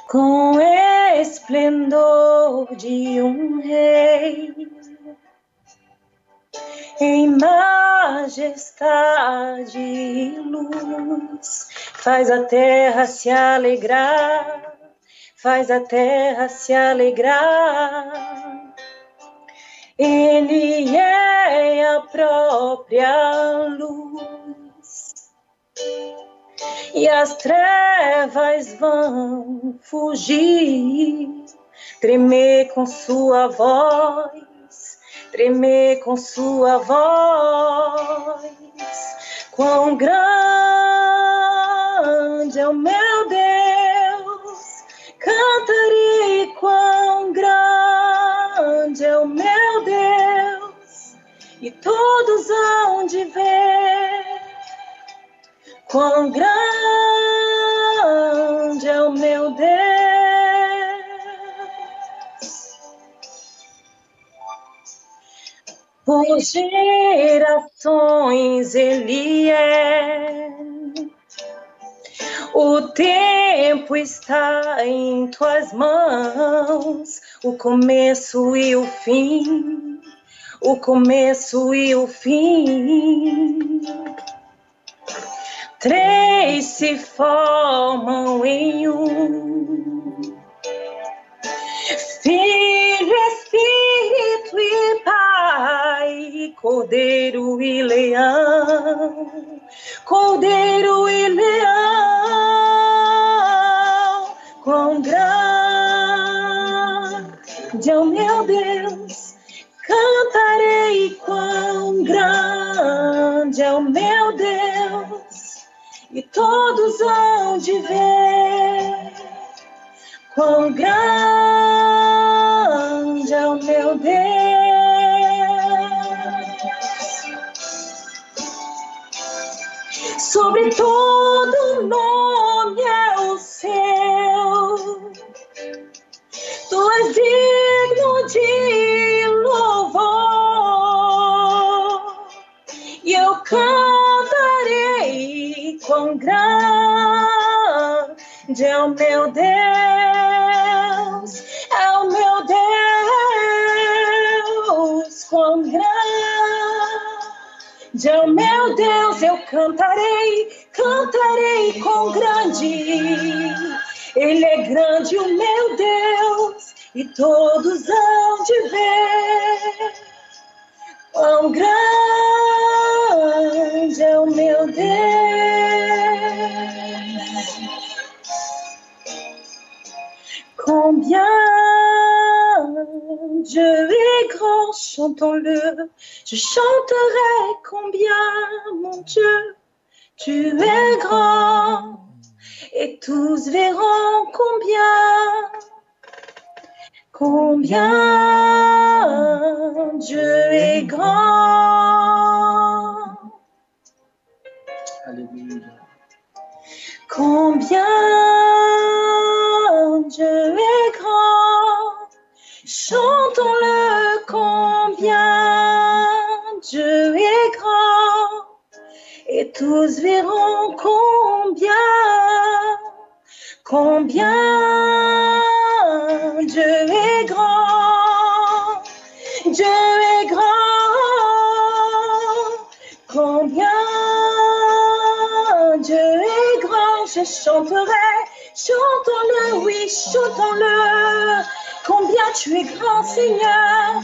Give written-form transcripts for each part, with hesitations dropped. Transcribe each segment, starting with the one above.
com esplendor de rei, em majestade e luz, faz a terra se alegrar, faz a terra se alegrar. Ele é a própria luz, e as trevas vão fugir, tremer com sua voz, tremer com sua voz. Quão grande é o meu Deus, cantarei quão grande é o meu Deus, e todos hão de ver quão grande é o meu Deus. Por gerações Ele é. O tempo está em tuas mãos, o começo e o fim, o começo e o fim. Três se formam em um: Filho, Espírito e Pai, Cordeiro e Leão, Cordeiro e Leão. Quão grande é o meu Deus, cantarei quão grande é o meu Deus, e todos hão de ver quão grande é o meu Deus. Sobre todo nome é o seu, tu és digno de louvor, e eu cantarei quão grande é o meu Deus, é o meu Deus, quão grande é o meu Deus. Eu cantarei, cantarei quão grande, Ele é grande, o meu Deus, e todos hão de ver quão grande é o meu Deus. Combien Dieu est grand, chantons-le. Je chanterai combien, mon Dieu, tu es grand. Et tous verront combien Dieu est grand. Alléluia. Combien Dieu est grand, chantons-le, combien Dieu est grand, et tous verront combien Dieu est grand, Dieu est grand, combien Dieu est grand. Je chanterai, chantons-le, oui, chantons-le, combien tu es grand, Seigneur,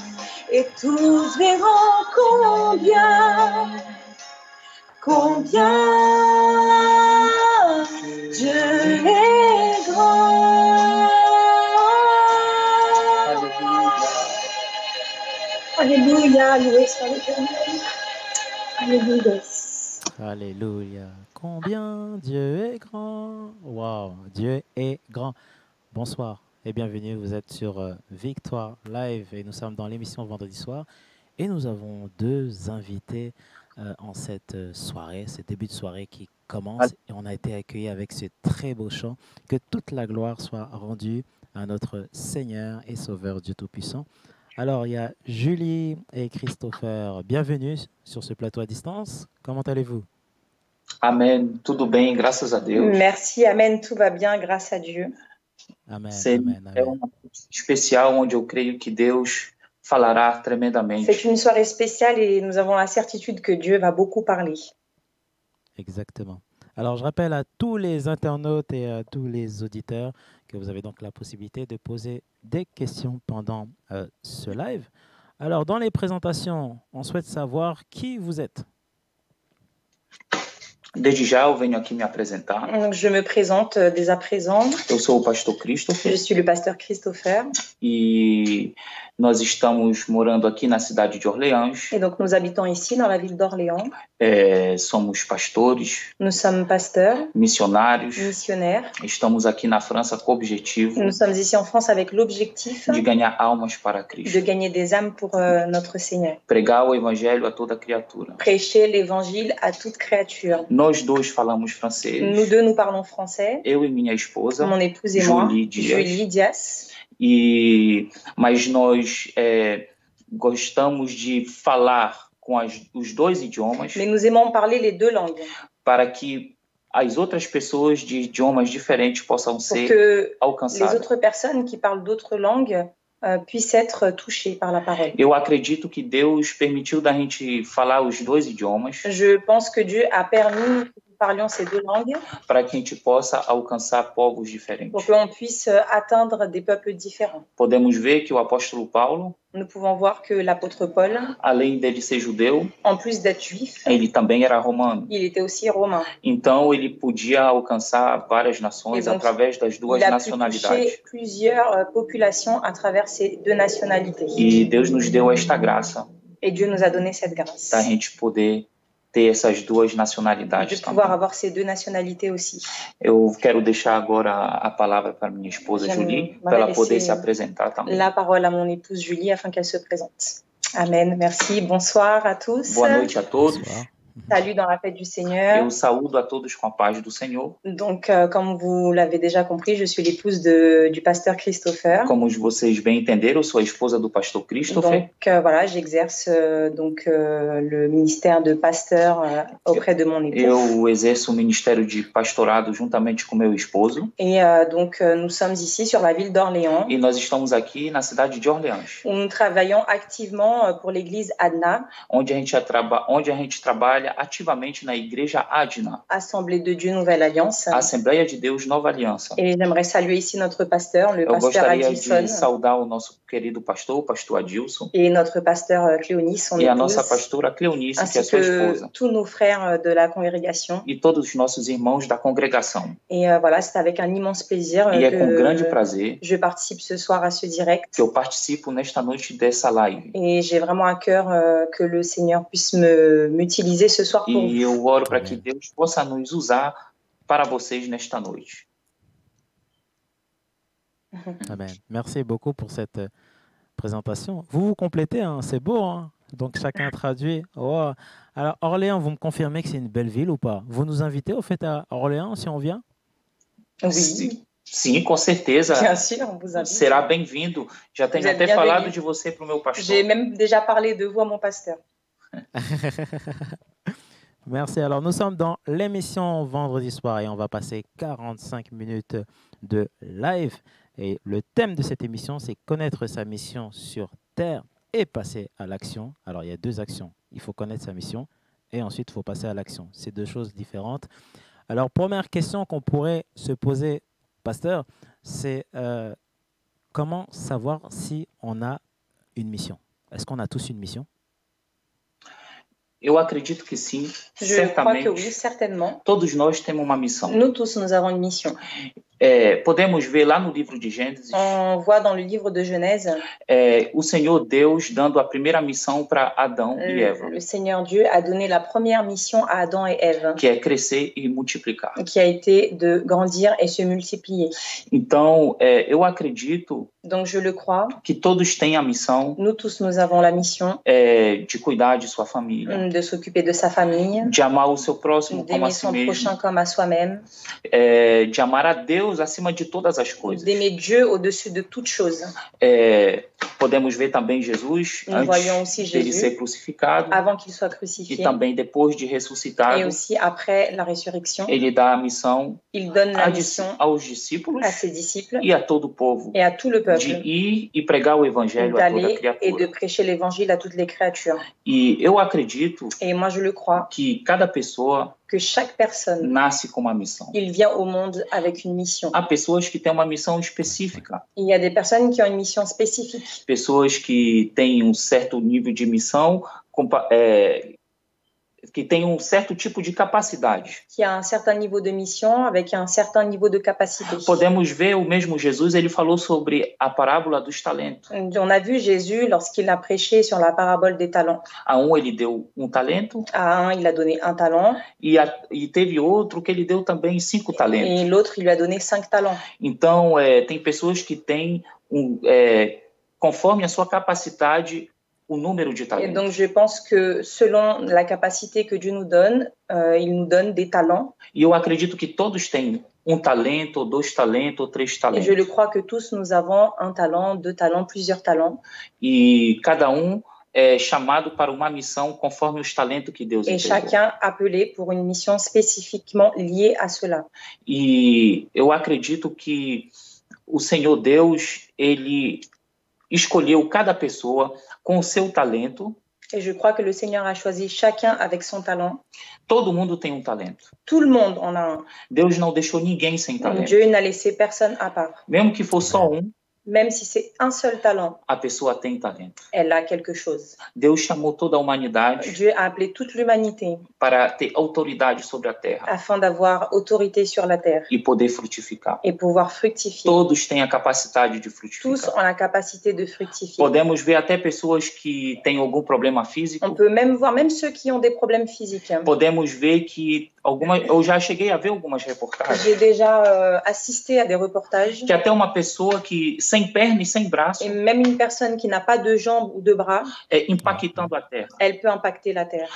et tous verront combien Dieu est grand. Alléluia, loué soit l'Éternel. Alléluia. Alléluia. Combien Dieu est grand. Waouh, Dieu est grand. Bonsoir et bienvenue. Vous êtes sur Victoire Live et nous sommes dans l'émission Vendredi soir. Et nous avons deux invités en cette soirée, ce début de soirée qui commence. Et on a été accueillis avec ce très beau chant. Que toute la gloire soit rendue à notre Seigneur et Sauveur Dieu Tout-Puissant. Alors, il y a Julie et Christopher. Bienvenue sur ce plateau à distance. Comment allez-vous? Amen. Tudo bem, graças a Deus. Merci, Amen. Tout va bien, grâce à Dieu. Amen, C'est amen, amen. uma noite especial onde eu creio que Deus falará C'est tremendamente. une soirée spéciale et nous avons la certitude que Dieu va beaucoup parler. Exactement. Alors, je rappelle à tous les internautes et à tous les auditeurs que vous avez donc la possibilité de poser des questions pendant ce live. Alors, dans les présentations, on souhaite savoir qui vous êtes. Desde já eu venho aqui me apresentar. Donc, je me présente dès à présent. Eu sou o pastor Je Christopher suis le pasteur Christopher e nós estamos morando aqui na cidade de Orleans. et donc nous habitons ici dans la ville d'Orléans. Somos pastores, Nous sommes pasteurs, missionários. missionnaires. Estamos aqui na França com o objetivo Nous sommes ici en France avec l'objectif de ganhar almas para de Cristo. gagner des âmes pour notre Seigneur. Pregar o evangelho a toda criatura. Prêcher l'évangile à toute créature. Nós dois falamos francês. Nous deux, nous parlons français. Eu e minha esposa, Mon épouse et moi, Julie Dias. Julie Dias. Mas nós gostamos de falar com os dois idiomas Mais nous aimons parler les deux langues para que as outras pessoas de idiomas diferentes possam pour ser que les alcançadas. autres personnes qui parlent d'autres langues puissent être touchées par la parole. Eu acredito que Deus permitiu da gente falar os dois idiomas Je pense que Dieu a permis que nous parlions ces deux langues para que a gente possa alcançar povos diferentes. pour qu'on puisse atteindre des peuples différents. Podemos ver que o apóstolo Paulo, Nous pouvons voir que l'apôtre Paul, além dele ser judeu, en plus d'être juif, ele também era romano. il était aussi romain. Então ele podia alcançar várias nações E donc, através das duas Il a pu nacionalidades. toucher plusieurs populations à travers ces deux nationalités. E Deus nos deu esta graça Et Dieu nous a donné cette grâce da gente poder ter essas duas de nacionalidades pouvoir também. avoir ces deux nationalités aussi. Eu quero deixar agora a palavra para minha esposa Já Julie, me para ela vai poder descer se apresentar também. La parole à mon épouse Julie afin qu'elle se présente. Amen. Merci. Bonsoir à tous. Boa noite a todos. Bonsoir. Salut dans la fête du Seigneur. Eu saúdo a todos com a paz do Senhor. Donc, comme vous l'avez déjà compris, je suis l'épouse du pasteur Christopher. Como vocês bem entenderam, eu sou a esposa do pastor Christopher. Donc, voilà, j'exerce le ministère de pasteur auprès de mon époux. Eu exerço o ministério de pastorado juntamente com meu esposo. Et donc, nous sommes ici sur la ville d'Orléans, E nós estamos aqui na cidade de Orleans, où nous travaillons activement pour l'église ADNA, onde a gente trabalha ativamente na igreja Adna, Assemblée de Dieu Nouvelle Alliance. a Assembleia de Deus Nova Aliança. Et j'aimerais saluer ici notre pasteur, le Eu pasteur gostaria Adilson, de saudar o nosso querido pastor, o pastor Adilson, et notre pasteur Cléonis, son e a épouse, nossa pastora Cleonice, que é ainsi sua que esposa, tous nos frères de la congrégation. e todos os nossos irmãos da congregação. Et voilà, c'est avec un immense plaisir E é com grande que prazer je participe ce soir à ce direct. que eu participo nesta noite dessa live. Et j'ai vraiment à cœur que le Seigneur puisse m'utiliser ce soir pour vous. E eu oro para que Deus possa nos usar para vocês nesta noite. Amen. Merci beaucoup pour cette présentation. Vous vous complétez, hein, c'est beau, hein? Donc chacun traduit. Wow. Alors Orléans, vous me confirmez que c'est une belle ville ou pas? Vous nous invitez au fait à Orléans si on vient? Oui, Sim, com certeza. bien sûr, on vous invite. Será bem-vindo. Já tenho Vous êtes até bienvenu. falado de você para o meu pastor. J'ai même déjà parlé de vous à mon pasteur. Merci. Alors, nous sommes dans l'émission Vendredi soir et on va passer 45 minutes de live. Et le thème de cette émission, c'est connaître sa mission sur Terre et passer à l'action. Alors, il y a deux actions. Il faut connaître sa mission et ensuite, il faut passer à l'action. C'est deux choses différentes. Alors, première question qu'on pourrait se poser, pasteur, c'est comment savoir si on a une mission? Est-ce qu'on a tous une mission? Eu acredito que sim, Je crois que certamente. oui, certainement. Todos nós temos uma missão. Nous tous, nous avons une mission. Podemos ver lá no livro de Gênesis, On voit dans le livre de Genèse o Senhor Deus dando a primeira missão para Adão e Eva, le Seigneur Dieu a donné la première mission à Adam et Ève, que é crescer e multiplicar. qui a été de grandir et se multiplier. Então, eu acredito Donc je le crois. que todos têm a missão Nous tous, nous avons la mission de cuidar de sua família, de s'occuper de sa famille, de amar o seu próximo como a d'aimer si son prochain mesmo, comme à soi-même, de amar a Deus acima de todas as coisas. d'aimer Dieu au-dessus de toute chose. Podemos ver também Jesus Nous voyons antes aussi dele Jésus ser crucificado avant qu'il soit e crucifié também depois de et ressuscitado, aussi après la résurrection. ele dá a missão Il donne la mission aos discípulos à ses disciples e a todo o povo et à tout le de peuple ir e pregar o evangelho a toda d'aller et de criatura. prêcher l'évangile à toutes les créatures. E eu acredito Et moi, je le crois, que cada pessoa que chaque personne, nasce com uma missão. il vient au monde avec une mission. Há pessoas que têm uma missão específica, Il y a des personnes qui ont une mission spécifique, pessoas que têm um certo nível de missão, que têm um certo tipo de capacidade. qui a un certain niveau de mission avec un certain niveau de capacité. Podemos ver o mesmo Jesus, ele falou sobre a parábola dos talentos. On a vu Jésus lorsqu'il a prêché sur la parabole des talents. A ele deu um talento À un, il a donné un talent e teve outro que ele deu também 5 talentos. et l'autre, il lui a donné 5 talents. Então, tem pessoas que têm, conforme a sua capacidade, o número de Et talentos. donc, je pense que selon la capacité que Dieu nous donne, il nous donne des talents. E eu acredito que todos têm um talento, ou 2 talentos, ou 3 Et talentos. je le crois que tous, nous avons un talent, 2 talents, plusieurs talents. E cada é chamado para uma missão conforme os talentos que Deus Et entregou. chacun appelé pour une mission spécifiquement liée à cela. E eu acredito que o Senhor Deus, ele escolheu cada pessoa com o seu talento. Et je crois que le Seigneur a choisi chacun avec son talent. Todo mundo tem um talento. Tout le monde en a un. Deus não deixou ninguém sem talento. Dieu n'a laissé personne à part. Mesmo que for só Même si c'est un seul talent, a pessoa tem talento. elle a quelque chose. Deus chamou toda a humanidade Dieu a appelé toute l'humanité para ter autoridade sobre a terra afin d'avoir autorité sur la terre e poder frutificar. et pouvoir fructifier. Todos têm a capacidade de Tous frutificar. ont la capacité de fructifier. Podemos ver até pessoas que têm algum problema físico. On peut même voir, même ceux qui ont des problèmes physiques. Podemos ver que eu já cheguei a ver algumas reportagens J'ai déjà assisté à des reportages. que até uma pessoa que sem perna e sem braço Et même une personne qui n'a pas de jambes ou de bras, impactando a terra. elle peut impacter la terre.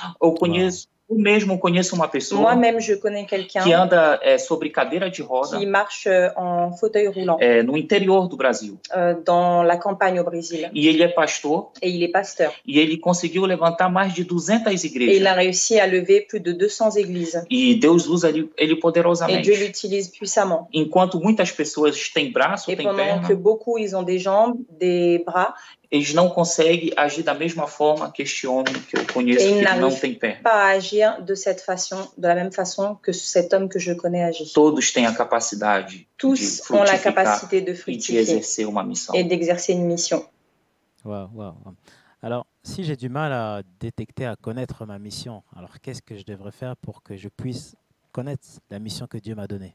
Eu mesmo conheço uma pessoa Moi-même, je connais que quelqu'un anda sobre cadeira de roda qui marche en fauteuil roulant no interior do Brasil. dans la campagne au Brésil. E ele é pastor Et il est pasteur. e ele conseguiu levantar mais de 200 Et il igrejas. a réussi à lever plus de 200 églises. E Deus usa ele Et Dieu poderosamente. l'utilise puissamment. Enquanto muitas pessoas têm braço, Et têm pendant perna, que beaucoup, ils ont des jambes, des bras, eles não conseguem agir da mesma forma que este homem que eu conheço, Et que il não n'arrive tem perna. pas à agir de cette façon, de la même façon que cet homme que je connais agit. Todos têm a capacidade de Tous ont la frutificar capacité de e de fructifier exercer uma missão. et d'exercer une mission. Wow, wow, wow. Alors, si j'ai du mal à détecter, à connaître ma mission, alors qu'est-ce que je devrais faire pour que je puisse connaître la mission que Dieu m'a donnée?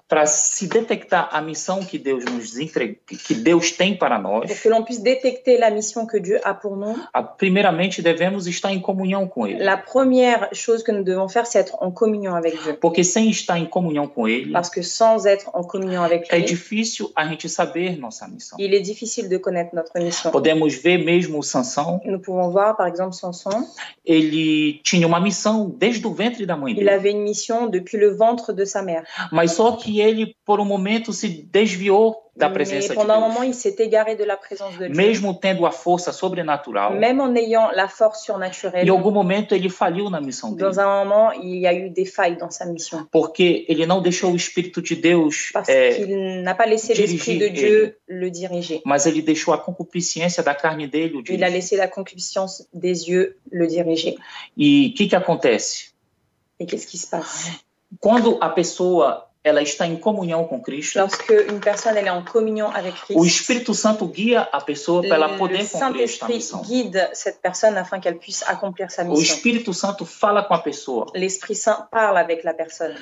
Para se detectar a missão que Deus nos entrega, que Deus tem para nós, Pour que l'on puisse détecter la mission que Dieu a pour nous, primeiramente devemos estar em comunhão com Ele. la première chose que nous devons faire, c'est être en communion avec Dieu. Porque sem estar em comunhão com Ele, Parce que sans être en communion avec é lui, difícil a gente saber nossa missão. il est difficile de connaître notre mission. Podemos ver mesmo Sansão, Nous pouvons voir, par exemple, Samson. ele tinha uma missão desde o ventre da mãe Il dele. avait une mission depuis le ventre de sa mère. Mas só que ele, por um momento, se desviou da Mais presença de pendant un Deus. moment, il s'est égaré de la présence de Dieu. Mesmo tendo a força sobrenatural, Même en ayant la force em surnaturelle, algum momento ele falhou na missão dele. dans un moment, il y a eu des failles dans sa mission. Porque ele não deixou o Espírito de Deus, Parce qu'il n'a pas laissé l'Esprit de dirigir Dieu le diriger. mas ele deixou a concupiscência da carne dele o Il a dirigir. laissé la concupiscence des yeux le diriger. E o que acontece? Et qu'est-ce qui se passe? Quando a pessoa ela está em comunhão com Cristo, Lorsque une personne elle est en communion avec o Christ, Espírito Santo guia a pessoa para ela le poder cumprir esta Saint-Esprit missão. guide cette personne afin qu'elle puisse accomplir sa O mission. Espírito Santo fala com a pessoa. L'Esprit Saint parle avec la personne.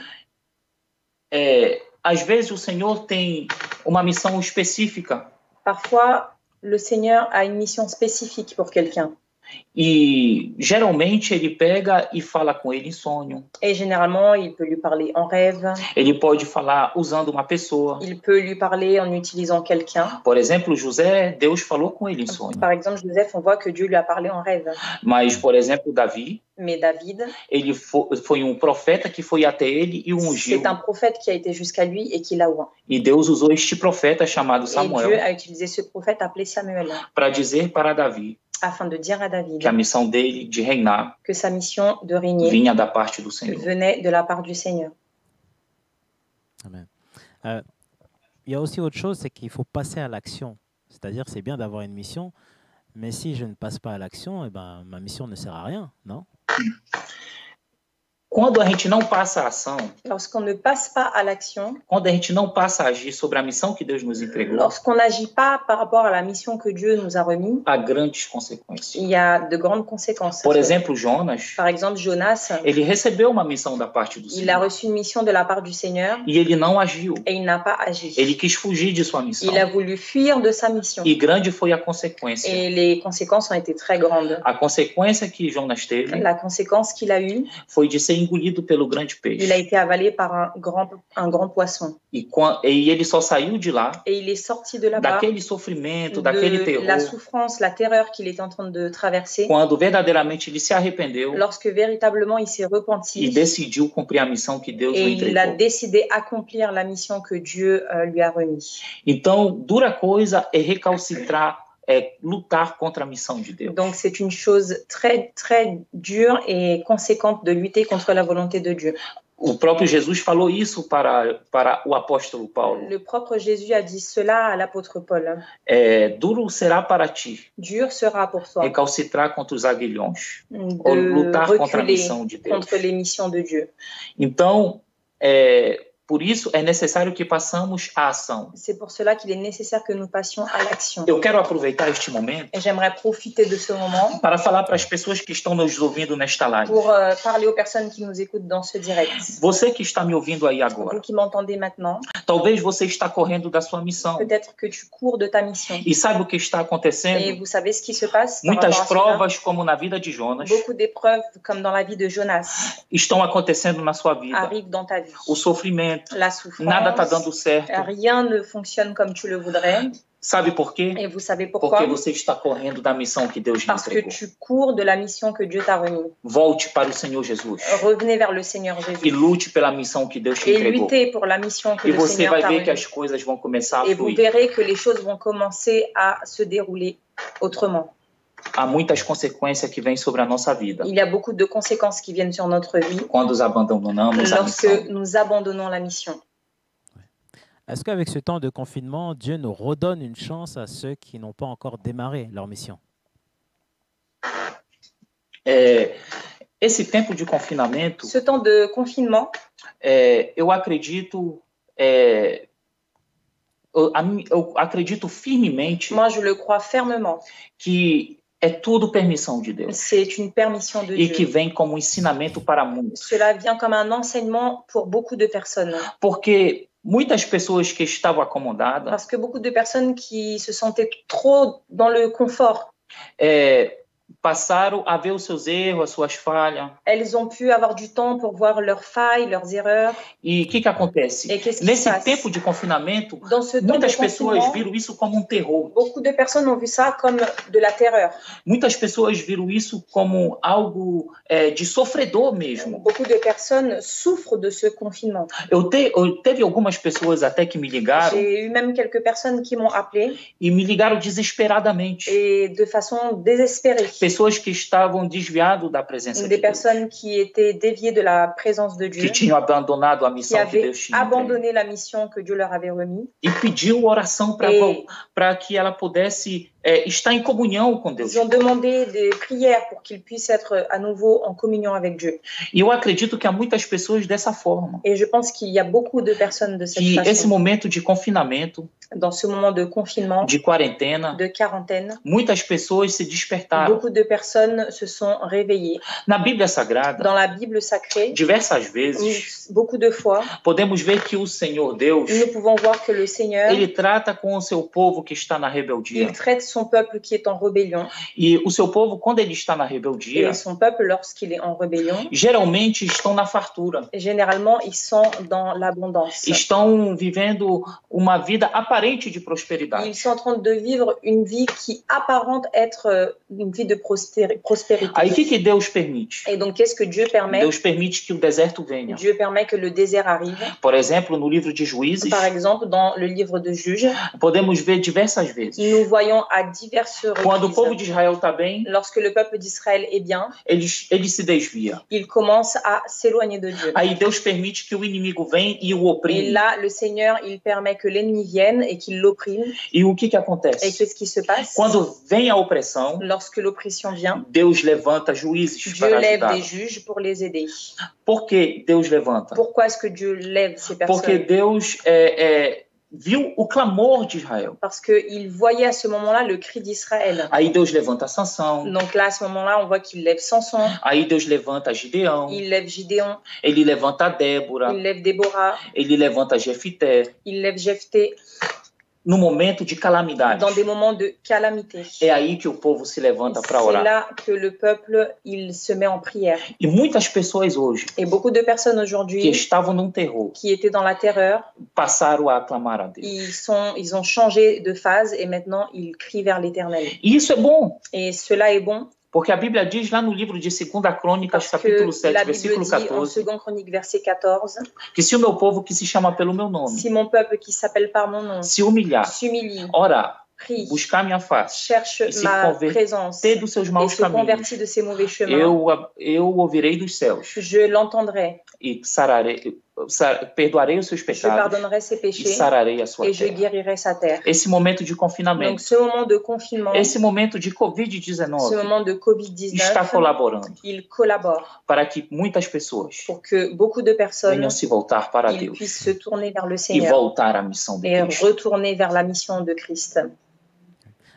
Às vezes o Senhor tem uma missão específica Parfois, le Seigneur a une mission spécifique pour quelqu'un. E geralmente ele pega e fala com ele em sonho. Et généralement, il peut lui parler en rêve. Ele pode falar usando uma pessoa. Il peut lui parler en utilisant quelqu'un. Por exemplo, José, Deus falou com ele em sonho. Par exemple, Joseph, on voit que Dieu lui a parlé en rêve. Mas, por exemplo, Davi, Mais David, ele foi um profeta que foi até ele e o ungiu. c'est un prophète qui a été jusqu'à lui et qui l'a oint. E Deus usou este profeta chamado Et Dieu Samuel a utilisé ce prophète appelé Samuel para dizer para Davi afin de dire à David que a missão dele de reinar que sa mission de régner vinha da parte do Senhor. venait de la part du Seigneur. Amen. Il y a aussi autre chose, c'est qu'il faut passer à l'action. C'est-à-dire, c'est bien d'avoir une mission, mais si je ne passe pas à l'action, eh ben, ma mission ne sert à rien, non? Quando a gente não passa a ação, Lorsqu'on ne passe pas à l'action, quando a gente não passa a agir sobre a missão que Deus nos entregou, lorsqu'on n'agit pas par rapport à la mission que Dieu nous a remise, há grandes consequências. il y a de grandes conséquences. Por exemplo, Jonas, Par exemple, Jonas, ele recebeu uma missão da parte do il a Senhor reçu une mission de la part du Seigneur e ele não agiu. et il n'a pas agi. Ele quis fugir de sua missão. Il a voulu fuir de sa mission. E grande foi a consequência. Et les conséquences ont été très grandes. A consequência que Jonas teve La conséquence qu'il a eue, foi de ser engolido pelo grande il a peixe. été avalé par un grand poisson. E ele só saiu de lá, Et il est sorti de là-bas, daquele sofrimento, daquele de la terror, souffrance, la terreur qu'il était en train de traverser, quando verdadeiramente ele se arrependeu lorsque véritablement il s'est e repenti decidiu cumprir a missão que Deus et lhe il a entregou. décidé accomplir la mission que Dieu lui a remise. Então, dura coisa é recalcitrar, é lutar contra a missão de Deus. Donc c'est une chose très, très dure et conséquente de lutter contre la volonté de Dieu. O próprio Jesus falou isso para o apóstolo Paulo. Le propre Jésus a dit cela à l'apôtre Paul. Duro será para ti Dur sera pour toi recalcitrar contra os aguilhões, ou de lutar contra a reculer missão de Deus. contre les missions de Dieu. Então, por isso é necessário que passamos à ação. C'est pour cela qu'il est nécessaire que nous passions à l'action. Eu quero aproveitar este momento Et j'aimerais profiter de ce moment para falar para as pessoas que estão nos ouvindo nesta live. pour parler aux personnes qui nous écoutent dans ce direct. Você que está me ouvindo aí Vous agora, qui m'entendez maintenant, talvez você está correndo da sua missão peut-être que tu cours de ta mission. e sabe o que está Et acontecendo? vous savez ce qui se passe par Muitas rapport à cela? provas, como na vida de Jonas, Beaucoup d'épreuves, comme dans la vie de Jonas, estão acontecendo na sua vida. arrivent dans ta vie. O sofrimento, La souffrance, nada está dando certo. rien ne fonctionne comme tu le voudrais. Sabe por quê? Et vous savez Porque pourquoi? você está correndo da missão que Deus lhe Parce que entregou. tu cours de la mission que Dieu t'a remise. Volte para o Senhor Jesus Revenez vers le Seigneur e Jésus lute pela missão que Deus te et entregou. luttez pour la mission que E le você Seigneur vai t'a ver que remise. as coisas vão começar a Et vous fluir. verrez que les choses vont commencer à se dérouler autrement. Há muitas consequências que vêm sobre a nossa vida Il y a beaucoup de conséquences qui viennent sur notre vie quando abandonamos a lorsque missão. nous abandonnons la mission. Est-ce qu'avec ce temps de confinement, Dieu nous redonne une chance à ceux qui n'ont pas encore démarré leur mission? Esse tempo de confinamento, Ce temps de confinement, eu acredito, eu acredito firmemente moi je le crois fermement, que é tudo permissão de Deus c'est une permission de e que Dieu. vem como ensinamento para muitos. Cela vient comme un enseignement pour beaucoup de personnes. Porque muitas pessoas que estavam acomodadas Parce que beaucoup de personnes qui se sentaient trop dans le confort, passaram a ver os seus erros, as suas falhas. elles ont pu avoir du temps pour voir leurs failles, leurs erreurs. E o que acontece? Et qu'est-ce qui se Nesse passe? tempo de confinamento, Dans ce temps de muitas pessoas confinement, viram isso como terror. beaucoup de personnes ont vu ça comme de la terreur. Muitas pessoas viram isso como algo de sofredor mesmo. Beaucoup de personnes souffrent de ce confinement. Teve algumas pessoas até que me ligaram J'ai eu même quelques personnes qui m'ont appelé e me ligaram desesperadamente. et de façon désespérée. Pessoas que estavam desviadas da presença Des de Deus, personnes qui étaient déviées de la présence de Dieu, que tinham abandonado a qui missão que avaient Deus tinha entregue. abandonné la mission que Dieu leur avait remise. E pediu oração Et para que ela pudesse estar em comunhão com Deus. ils ont demandé des prières pour qu'ils puissent être à nouveau en communion avec Dieu. E eu acredito que há muitas pessoas dessa forma, Et je pense qu'il y a beaucoup de personnes de cette que esse façon. momento de confinamento, Dans ce moment de confinement, de quarentena, de quarantaine, muitas pessoas se despertaram. beaucoup de personnes se sont réveillées. Na Bíblia Sagrada, Dans la Bible sacrée, diversas vezes, beaucoup de fois, podemos ver que o Senhor Deus, nous pouvons voir que le Seigneur, ele trata com o seu povo que está na rebeldia. il traite son peuple qui est en rébellion. E o seu povo, quando ele está na Et rebeldia, son peuple, lorsqu'il est en rébellion, geralmente estão na fartura. généralement, ils sont dans l'abondance. Estão vivendo uma vida aparente de prosperidade. Ils sont en train de vivre une vie qui apparente être une vie de prospérité. Aí o que Deus permite? Et donc, qu'est-ce que Dieu permet? Deus permite que o deserto venha. Dieu permet que le désert arrive. Por exemplo, no livro de Juízes, Par exemple, dans le livre de Juges, podemos ver diversas vezes. nous voyons à diverses Quando o povo reprises, de Israel está bem, lorsque le peuple d'Israël est bien, ele se desvia. il commence à s'éloigner de Dieu. Aí Deus permite que o inimigo venha e o Et oprime. là, le Seigneur, il permet que l'ennemi vienne et qu'il l'opprime. E o que Et acontece? qu'est-ce qui se passe? Quando vem a opressão, Lorsque l'oppression vient, Deus levanta juízes Dieu para lève des ajudar. juges pour les aider. Por que Deus levanta? Pourquoi est-ce que Dieu lève ces Porque personnes? Deus viu o clamor de Israel. Parce qu'il voyait à ce moment-là le cri d'Israël. Aí Deus levanta Sansão. Donc là, à ce moment-là, on voit qu'il lève Samson, Aí Deus levanta Gideão. il lève Gideon, Ele levanta Débora. il lève Déborah, Ele levanta Jefité. il lève Jephthé, No momento de calamidade. dans des moments de calamité. É aí que o povo se levanta para C'est orar. là que le peuple, il se met en prière. E muitas pessoas hoje Et beaucoup de personnes que aujourd'hui estavam num terror qui étaient dans la terreur, passaram a clamar a Deus. ils ont changé de phase et maintenant ils crient vers l'Éternel. E isso é bom, Et cela est bon porque a Bíblia diz lá no livro de 2 Crônicas, parce capítulo que 7, la Bible versículo dit en 14, 2 Chroniques verset 14, que se o meu povo que se chama pelo meu nome si mon peuple qui s'appelle par mon nom se humilhar, s'humilie, orar, prie, buscar minha face, cherche e se ma converter présence dos seus et maus se caminhos, convertit de ses mauvais chemins, eu ouvirei dos céus je l'entendrai, e perdoarei os seus je pecados pardonnerai ses e péchés sararei a sua et je terra. guérirai sa terre. Esse momento de Donc confinamento, ce moment de confinement, esse momento de ce Covid-19 moment de está Covid-19, colaborando il collabore para que muitas pessoas pour que beaucoup de personnes venham se voltar para ils Deus puissent se tourner vers le e Seigneur voltar à missão de et Cristo. retourner vers la mission de Christ.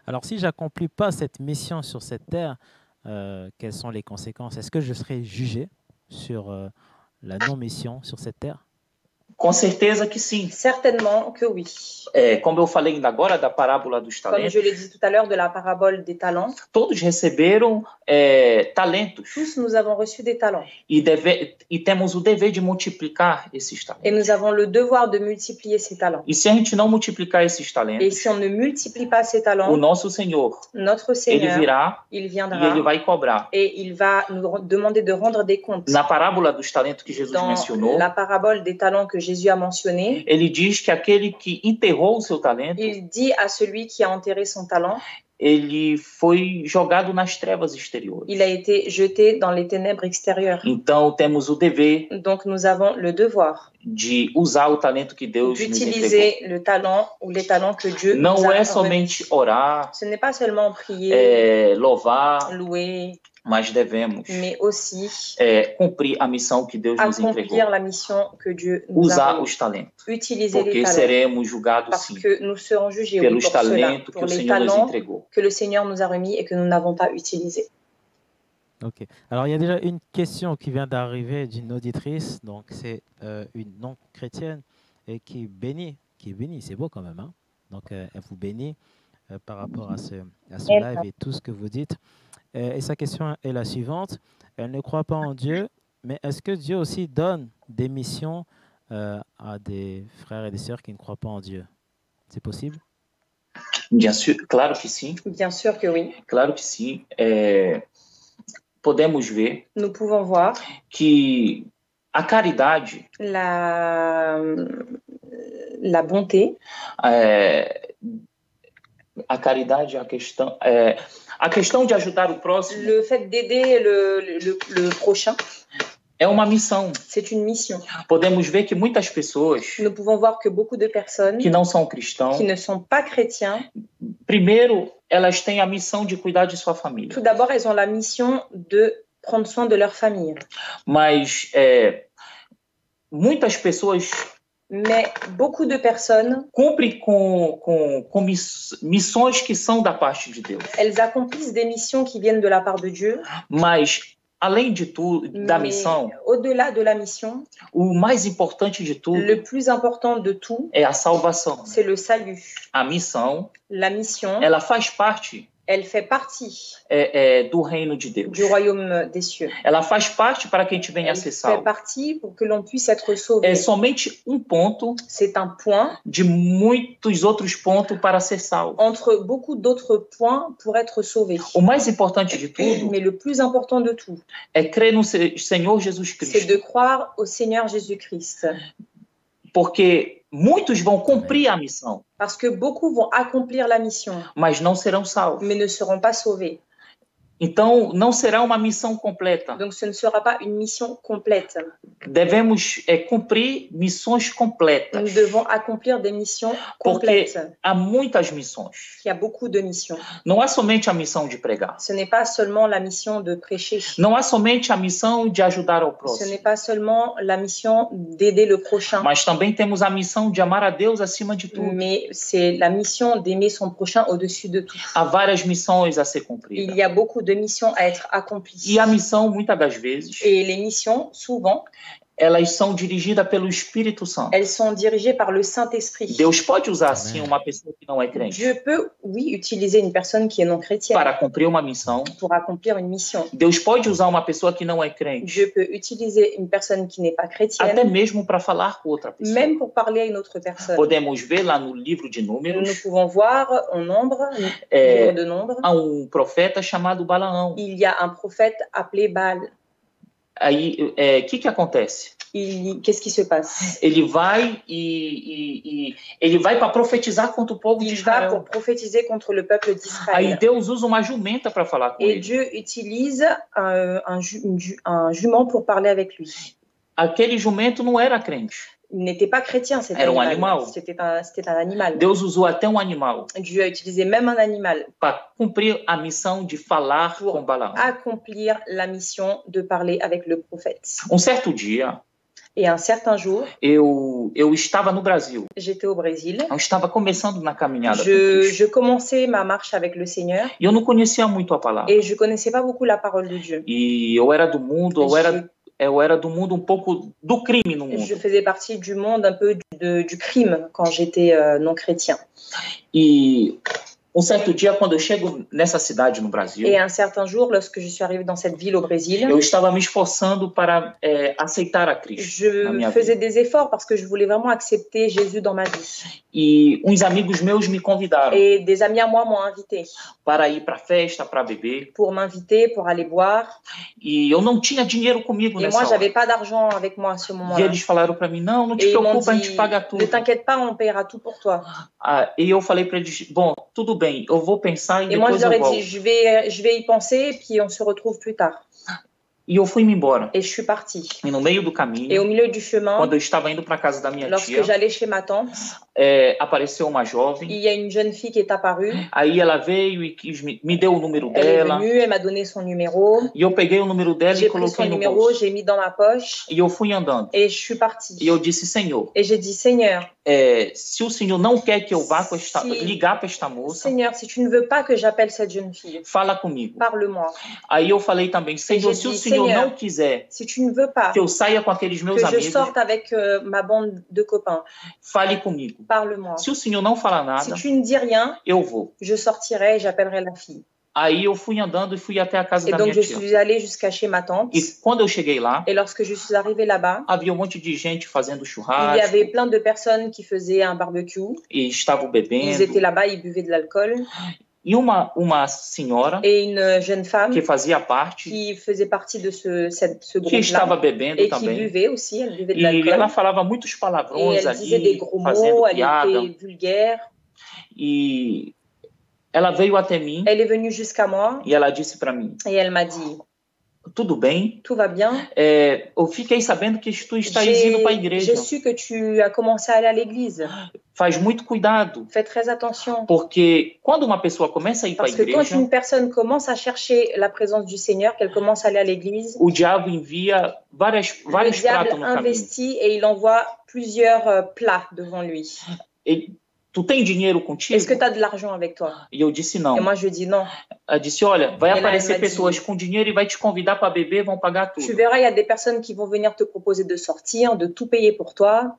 Alors, si j'accomplis pas cette mission sur cette terre, quelles sont les conséquences? Est-ce que je serai jugé sur la non-mission sur cette terre? Com certeza que sim. Certainement que oui. Como eu falei ainda agora da parábola dos Comme talentos, je l'ai dit tout à l'heure de la parabole des talents, todos receberam talentos tous nous avons reçu des talents e temos o dever de multiplicar esses et talentos. nous avons le devoir de multiplier ces talents. E se a gente não multiplicar esses Et talentos, si on ne multiplie pas ces o talents, nosso Senhor, notre ele Seigneur, virá il e ele viendra vai cobrar. et il va nous demander de rendre des comptes. Na parábola dos talentos que Jesus Dans mencionou, la parabole des talents que Jésus a mentionné, ele diz que aquele que enterrou o seu talento, il dit à celui qui a enterré son talent, ele foi jogado nas trevas exteriores. il a été jeté dans les ténèbres extérieures. Então, temos o dever Donc nous avons le devoir de usar o talento que Deus nos entregou. d'utiliser le talent ou les talents que Dieu nous Não a é remis. somente orar, Ce n'est pas seulement prier, louvar, louer, mas devemos mais aussi cumprir a missão que Deus nos entregou. accomplir la mission que Dieu nous a Usar remis. os talentos, Utiliser les porque talents, seremos julgados parce sim que nous serons jugés oui, pelos pour cela, talentos que pour o les Senhor nos talents entregou. que le Seigneur nous a remis et que nous n'avons pas utilisés. Ok. Alors, il y a déjà une question qui vient d'arriver d'une auditrice. Donc, c'est une non-chrétienne et qui bénit. C'est beau quand même. Hein? Donc, elle vous bénit par rapport à ce live et tout ce que vous dites. Et sa question est la suivante. Elle ne croit pas en Dieu, mais est-ce que Dieu aussi donne des missions à des frères et des sœurs qui ne croient pas en Dieu? C'est possible? Bien sûr, claro que sim, Bien sûr que oui. claro que sim. Podemos ver Nous pouvons voir que a caridade, la bonté, a caridade, a questão de ajudar o próximo le fait d'aider le prochain, é uma missão. c'est une mission. Podemos ver que muitas pessoas Nous pouvons voir que beaucoup de personnes que não são cristãos, qui ne sont pas chrétiens, primeiro, elas têm a missão de cuidar de sua família. tout d'abord, elles ont la mission de prendre soin de leur famille. Mas muitas pessoas Mais beaucoup de personnes, cumprem com missões que são da parte de Deus. elles accomplissent des missions qui viennent de la part de Dieu, Mas além de tudo, da Mais missão, au-delà de la mission, o mais importante de tudo le plus important de tout, é a salvação. c'est le salut. A missão, La mission, ela faz parte elle fait partie do reino de Deus. du royaume des cieux. Ela faz parte para que a gente venha a Elle ser fait salvo. partie pour que l'on puisse être sauvé. É somente um ponto C'est un point de muitos outros pontos para ser salvo. entre beaucoup d'autres points pour être sauvé. O mais importante de tudo Mais le plus important de tout, é crer no Senhor Jesus c'est de Cristo, croire au Seigneur Jésus-Christ. porque muitos vão cumprir a missão, Parce que beaucoup vont accomplir la mission, mas não serão salvos. mais ne seront pas sauvés. Então, não será uma missão completa. Donc ce ne sera pas une mission complète. Devemos cumprir missões completas, Nous devons accomplir des missions porque complètes. há muitas missões. Il y a beaucoup de missions. Não há somente a missão de pregar. Ce n'est pas seulement la mission de prêcher. Não há somente a missão de ajudar ao Ce próximo. n'est pas seulement la mission d'aider le prochain. Mas também temos a missão de amar a Deus acima de tudo. Mais c'est la mission d'aimer son prochain au-dessus de tout. Há várias missões a ser Il cumpridas. y a beaucoup de missions à être accomplies. E a missão, muitas das vezes, Et les missions, souvent, elas são dirigidas pelo Espírito Santo. elles sont dirigées par le Saint-Esprit. Deus pode usar, sim, uma pessoa que não é crente Dieu peut, oui, utiliser une personne qui est non chrétienne para cumprir uma missão. pour accomplir une mission. Deus pode usar uma pessoa que não é crente Dieu peut utiliser une personne qui n'est pas até chrétienne, mesmo para falar com outra pessoa. même pour parler à une autre personne. Podemos ver lá no livro de Nous Números, pouvons voir en nombre, É, livre de nombre, há profeta chamado Balaão. il y a un prophète appelé Baal. Aí, que acontece? Qu'est-ce qui se passe? Ele vai ele vai para profetizar contra o povo de Il va pour Israel. prophétiser contre le peuple Aí d'Israël. Deus usa uma jumenta para falar com Et ele. Dieu utilise un jument pour parler avec lui. Aquele jumento não era crente. Il n'était pas chrétien, cet Era animal. animal. C'était un animal. Deus usou até animal Dieu a utilisé même un animal para cumprir a missão de falar Pour com Balaão. accomplir la mission de parler avec le prophète. Certo dia, Et un certain jour, eu estava no Brasil. j'étais au Brésil. Eu estava começando na caminhada com Cristo. Je commençais ma marche avec le Seigneur E eu não conhecia muito a palavra. et je connaissais pas beaucoup la parole de Dieu. E eu era do mundo, eu era do mundo um pouco do crime no Je mundo. faisais partie du monde un peu du crime quand j'étais non chrétien. E certo dia, quando eu chego nessa cidade no Brasil, Et un certain jour, lorsque je suis arrivée dans cette ville au Brésil, eu estava me esforçando para aceitar a Cristo na je minha faisais vida. des efforts parce que je voulais vraiment accepter Jésus dans ma vie. E uns amigos meus me convidaram Et des amis à moi m'ont invité para ir para festa, para beber. pour m'inviter, pour aller boire. E eu não tinha dinheiro comigo Et nessa moi, hora. j'avais pas d'argent avec moi à ce E moment-là. eles falaram para mim, não te Et ils m'ont preocupa, a gente dit, paga tudo. ne t'inquiète pas, on paiera tout pour toi. E eu falei para eles, bom, tudo bem, eu vou pensar e Et moi, je depois leur eu ai volto. dit, je vais y penser, puis on se retrouve plus tard. E eu fui-me embora. Et je suis partie. E no meio do Et au caminho, milieu du chemin, quando eu estava indo para a casa da minha lorsque tia, j'allais chez ma tante, apareceu uma jovem. il y a une jeune fille qui est apparue. Aí ela veio e me deu o número Elle est dela. venue, elle m'a donné son numéro. E eu peguei o número dela e J'ai pris son coloquei no numéro, bolso. j'ai mis dans ma poche E eu fui andando. et je suis partie. E eu disse, Senhor, Et j'ai dit, Seigneur, se o Senhor não quer que eu vá com Se- ligar para esta moça, Seigneur, si tu ne veux pas que j'appelle cette jeune fille, fala comigo. parle-moi. Aí eu falei também, Senhor, j'ai se o dit, Senhor Senhor, não quiser Si tu ne veux pas que eu saia com aqueles meus que je amigos, sorte avec ma bande de copains, fale comigo. parle-moi. Se o Senhor não falar Si nada, tu ne dis rien, eu vou. je sortirai et j'appellerai la fille. Aí eu fui andando e fui até a casa Et da donc, minha je tia. suis allée jusqu'à chez ma tante. E quando eu cheguei lá, Et lorsque je suis arrivée là-bas, havia monte de gente fazendo il y churrasco avait plein de personnes qui faisaient un barbecue. e estavam Ils étaient bebendo. là-bas, ils buvaient de l'alcool. E uma senhora Et une jeune femme que fazia parte, qui faisait partie de ce que groupe-là estava bebendo et qui também. buvait aussi, elle buvait de E ela l'alcool. falava muitos Et palavrões elle disait des ali, gros fazendo mots, elle piada. était vulgaire. E ela veio até mim Elle est venue jusqu'à moi e ela disse para mim, et elle m'a dit, tudo bem, tout va bien. eu fiquei sabendo que tu estás indo para a igreja. J'ai su que tu as commencé à aller à l'église. Faz muito cuidado, Fais très attention. porque quando uma pessoa começa a ir para a Parce que quand igreja, une personne commence à chercher la présence du Seigneur, qu'elle commence à aller à l'église, o diabo envia vários le pratos diable no caminho. investit et il envoie plusieurs plats devant lui. E tu tem dinheiro contigo? Est-ce que tu as de l'argent avec toi? E eu disse não. Et moi, je dis non. Ela disse, olha, vai E ela aparecer me pessoas disse, com dinheiro e vai te convidar para beber, vão pagar Tu tudo. verras, il y a des personnes qui vont venir te proposer de sortir, de tout payer pour toi,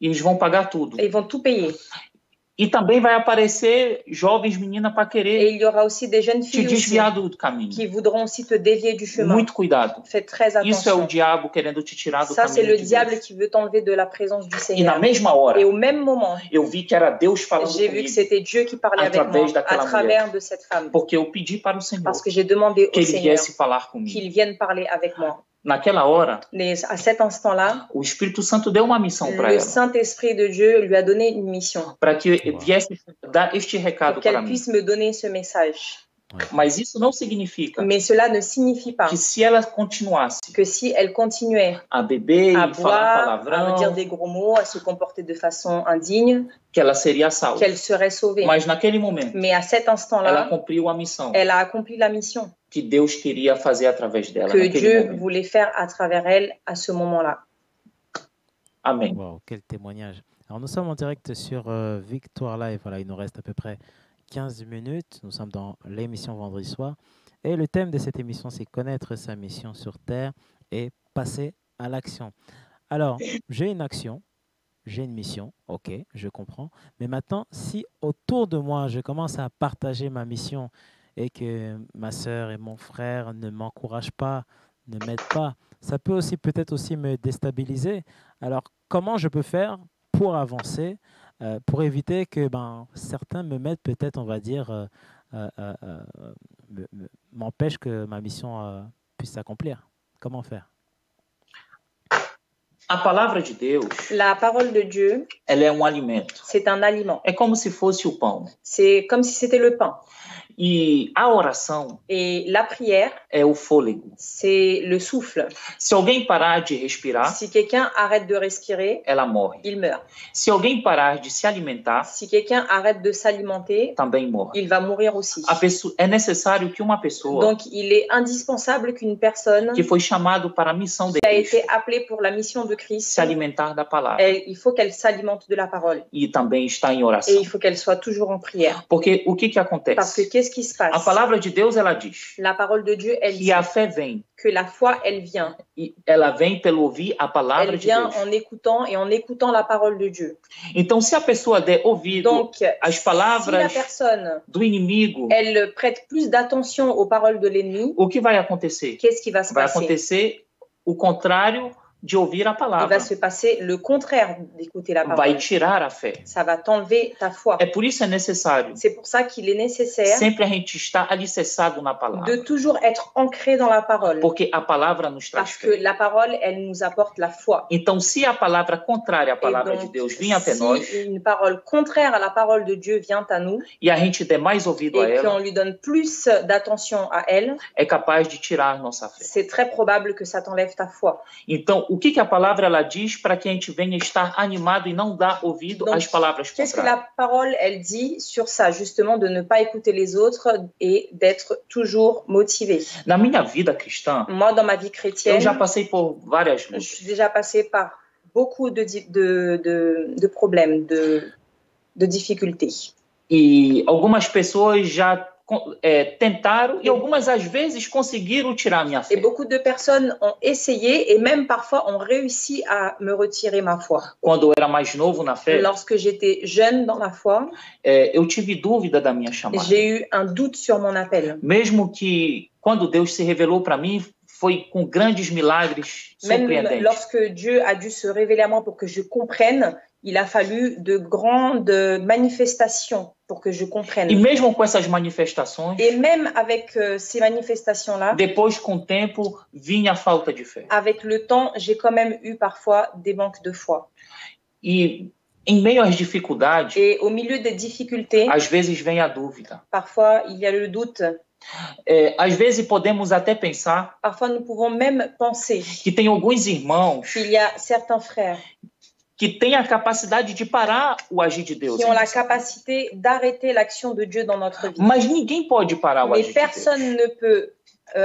E eles vão pagar tudo. et ils vont tout payer. E também vai aparecer jovens meninas para Et querer il y aura aussi des jeunes te filles aussi desviar do caminho. qui voudront aussi te dévier du chemin. Muito cuidado. Fais très Isso é o attention. diabo querendo te tirar do Ça, c'est caminho le de diable Deus. qui veut t'enlever de la présence du E na Seigneur. mesma hora, Et au même moment, eu vi que era Deus falando j'ai vu que comigo, c'était Dieu qui parlait avec moi através à daquela travers de cette femme. porque eu pedi para o Senhor Parce que j'ai demandé que au ele Seigneur viesse falar comigo. qu'il vienne parler avec moi. Naquela hora, À cet instant-là, o Espírito Santo deu uma missão para le ela, Saint-Esprit de Dieu lui a donné une mission para que viesse dar este pour recado para qu'elle mim. puisse me donner ce message. Mas isso não significa Mais cela ne signifie pas que se ela continuasse que si elle continuait a beber à e falar boire, à me dire palavrão, des gros mots, à se comporter de façon indigne, que ela seria salva. qu'elle serait sauvée. Mas naquele momento, Mais à cet ela instant-là, cumpriu a missão elle a accompli la mission que Deus queria fazer através dela que naquele Dieu momento. voulait faire à travers elle à ce moment-là. Amém. Wow, quel témoignage. Alors, nous sommes en direct sur Victoire Live. Voilà, il nous reste à peu près 15 minutes. Nous sommes dans l'émission Vendredi soir. Et le thème de cette émission, c'est connaître sa mission sur Terre et passer à l'action. Alors, j'ai une action, j'ai une mission, ok, je comprends. Mais maintenant, si autour de moi, je commence à partager ma mission et que ma sœur et mon frère ne m'encouragent pas, ne m'aident pas, ça peut aussi peut-être aussi me déstabiliser. Alors, comment je peux faire pour avancer, pour éviter que certains me mettent peut-être, on va dire, m'empêchent que ma mission puisse s'accomplir. Comment faire? A palavra de Deus, La parole de Dieu, ela é alimento. c'est un aliment. É como se fosse o pão. C'est comme si c'était le pain. E a oração Et la prière, é o fôlego. c'est le souffle. Se alguém parar de respirar, Si quelqu'un arrête de respirer, ela morre. il meurt. Se alguém parar de se alimentar, Si quelqu'un arrête de s'alimenter, também morre. il va mourir aussi. É necessário que uma pessoa Donc, il est indispensable qu'une personne que foi chamado para a missão de qui a Cristo été appelée pour la mission de Christ, se alimentar da palavra il faut qu'elle s'alimente de la parole. e também está em Et oração. il faut qu'elle soit toujours en prière. Porque o que Parce que acontece? qu'est-ce qui se A passe? palavra de Deus, ela diz La parole de Dieu, elle que dit a fé vem, que la foi, elle vient. e ela vem pelo ouvir a palavra Elle de vient Deus. en écoutant et en écoutant la parole de Dieu. Então, se a pessoa der ouvido Donc, às si la palavras personne, do inimigo, elle prête plus d'attention aux paroles de l'ennemi, o que vai acontecer? qu'est-ce qui va se Vai passer? acontecer o contrário de ouvir a Il palavra. va se passer le contraire d'écouter la Vai parole. tirar a fé. Ça va t'enlever ta foi. É por isso é necessário C'est pour ça qu'il est nécessaire sempre a gente estar alicerçado na de palavra. toujours être ancré dans la parole. Porque a palavra nos traz Parce que fé. la parole, elle nous apporte la foi. Então, se a palavra contrária à Et palavra de donc, Deus vir até nós si une parole contraire à la parole de Dieu vient à nous e a gente der mais ouvido a et qu'on ela, lui donne plus d'attention à elle, é capaz de tirar nossa fé. c'est très probable que ça t'enlève ta foi. Então, o que a palavra ela diz para que a gente venha estar animado e não dar ouvido Donc, às palavras Qu'est-ce que contrárias? la parole, elle dit sur ça, justement, de ne pas écouter les autres et d'être toujours motivé? Na minha vida cristã, Moi, dans ma vie eu chrétienne, já passei por várias je lutas. suis déjà passée par beaucoup de problèmes, de difficultés. E algumas pessoas já tentaram e algumas às vezes conseguiram tirar a minha Et fé. beaucoup de personnes ont essayé et même parfois ont réussi à me retirer ma foi. Quando eu era mais novo na fé, Lorsque j'étais jeune dans la foi, eu tive dúvida da minha chamada. j'ai eu un doute sur mon appel. Mesmo que quando Deus se revelou para mim, foi com grandes milagres Même surpreendentes. lorsque Dieu a dû se révéler à moi pour que je comprenne, il a fallu de grandes manifestations pour que je comprenne. E mesmo com essas manifestações, Et même avec ces manifestations-là, depois, com o tempo, vinha a falta de fé. avec le temps, j'ai quand même eu parfois des manques de foi. E em meio às dificuldades, Et au milieu des difficultés, às vezes vem a dúvida. parfois il y a le doute. Às vezes podemos até pensar Parfois nous pouvons même penser que tem alguns irmãos qu'il y a certains frères que têm a capacidade de parar o agir de Deus. qui ont la capacité d'arrêter l'action de Dieu dans notre vie. Mas ninguém pode parar o Mais agir de Deus. personne ne peut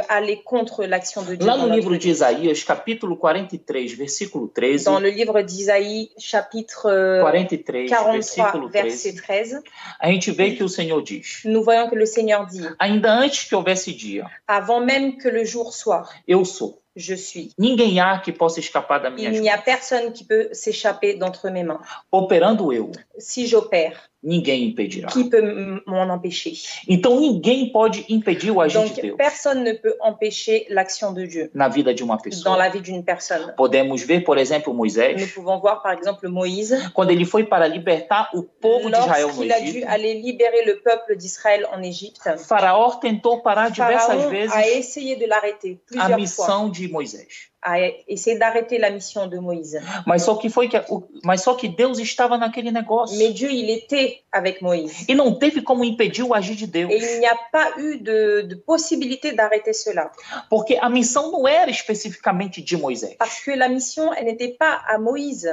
aller contre l'action de Dieu. Lá no livro de Isaías, capítulo 43, versículo 13. Dans le livre d'Isaïe, chapitre 43, 43, versículo verset 13. 13, A gente vê que o Senhor diz: nous voyons que le Seigneur dit, ainda antes que houvesse dia, avant même que le jour soit, eu sou. je suis. Ninguém há que possa escapar da minha Il n'y a mão. personne qui peut s'échapper d'entre mes mains. Operando eu, Si j'opère, ninguém impedirá. qui peut m'en empêcher? Então ninguém pode impedir o agir de Donc, Deus personne ne peut empêcher l'action de Dieu na vida de uma dans pessoa. la vie d'une personne. Podemos ver, por exemplo, Nous Moisés, pouvons voir par exemple Moïse, quando ele foi para libertar o povo de Israel no lorsqu'il a dû Egito. aller libérer le peuple d'Israël en Égypte. Faraó tentou parar diversas Pharaon a vezes essayé de l'arrêter a plusieurs fois, missão de Moisés. a essayé d'arrêter la mission de Moïse. Mas só que Deus estava naquele negócio. Mais Dieu, il était avec Moïse. E não teve como impedir o agir de Deus. Et il n'y a pas eu de possibilité d'arrêter cela. Porque a missão não era especificamente de Moisés. Parce que la mission, elle n'était pas à Moïse.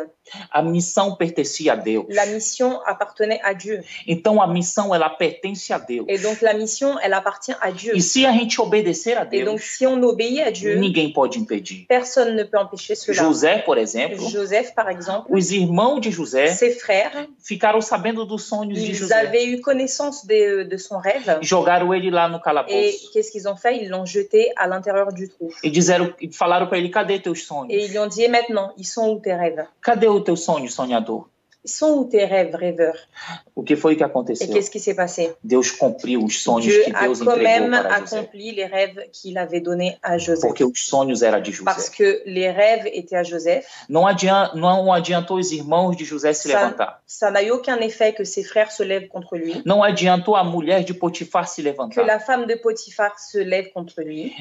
A missão pertencia a Deus. La mission appartenait à Dieu. Então a missão ela pertence a Deus. Et donc la mission, elle appartient à Dieu. E se a gente obedecer a Et donc Deus, si on obéit à Dieu, ninguém pode impedir. personne ne peut empêcher cela. José, por exemplo, Joseph, par exemple, os irmãos de José ses frères, ficaram sabendo dos sonhos de ils José. avaient eu connaissance de son rêve. Jogaram ele lá no Et calabouço. qu'est-ce qu'ils ont fait? Ils l'ont jeté à l'intérieur du trou. E falaram para ele: cadê teus Et sonhos? ils lui ont dit, et maintenant, ils sont où tes rêves? Cadê o teu sonho, sonhador? Ils sont où tes rêves, rêveurs? O que foi que Et aconteceu? qu'est-ce qui s'est passé? Deus cumpriu os sonhos Dieu que a Deus quand entregou même para José. accompli les rêves qu'il avait donnés à Joseph. Porque os sonhos eram de Parce José. que les rêves étaient à Joseph. Não adiantou os irmãos de José se levantar. Ça n'a eu aucun effet que ses frères se lèvent contre lui, Não adiantou a mulher de Potifar se que levantar. la femme de Potiphar se lève contre lui.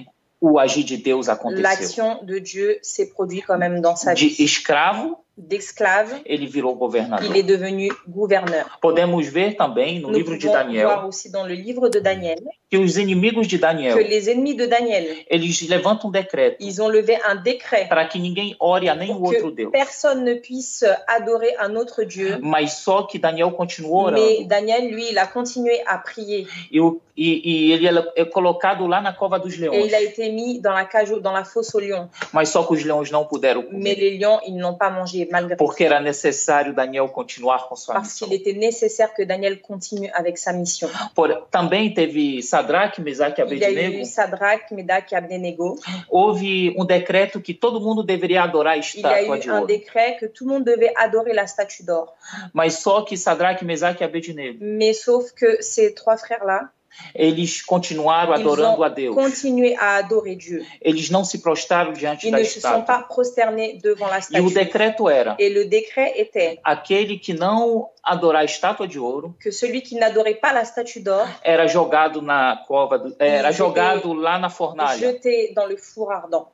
O agir de Deus aconteceu. L'action de Dieu s'est produite quand même dans sa De vie. escravo, D'esclave, ele virou governador. il est devenu gouverneur. Podemos ver também no Nous livro de pouvons voir Daniel aussi dans le livre de Daniel que os inimigos de que Daniel, les ennemis de Daniel, eles levantam um decreto ils ont levé un décret para que ninguém ore a nenhum pour outro que Deus. personne ne puisse adorer un autre Dieu. Mas só que Daniel continuou Mais orando. Daniel, lui, il a continué à prier E ele é colocado lá na cova dos et leões. il a été mis dans la cage, dans la fosse aux lions. Mas só que os leões não puderam Mais comer. les lions, ils n'ont pas mangé malgré tout. Porque era necessário Daniel continuar com sua Parce missão. qu'il était nécessaire que Daniel continue avec sa mission. Também teve Sadraque, Mesaque e Il y a eu Abednego. Sadrach, Médach et Abednego. Houve um decreto que todo mundo deveria adorar a Il y a estátua eu de un ouro. décret que tout le monde devait adorer la statue d'or. Mas só que Sadraque, Mesaque e Abednego, Mais sauf que ces trois frères-là, eles continuaram ils adorando a ont Deus. continué à adorer Dieu. Eles não se prostraram diante Ils da ne se sont estátua. pas prosternés devant la E o statue. decreto era: Et le décret était aquele que não adorar a estátua de ouro que celui qui n'adorait pas la statue d'or, era jogado na cova, era Eles jogado lá na fornalha. jeté dans le four ardent.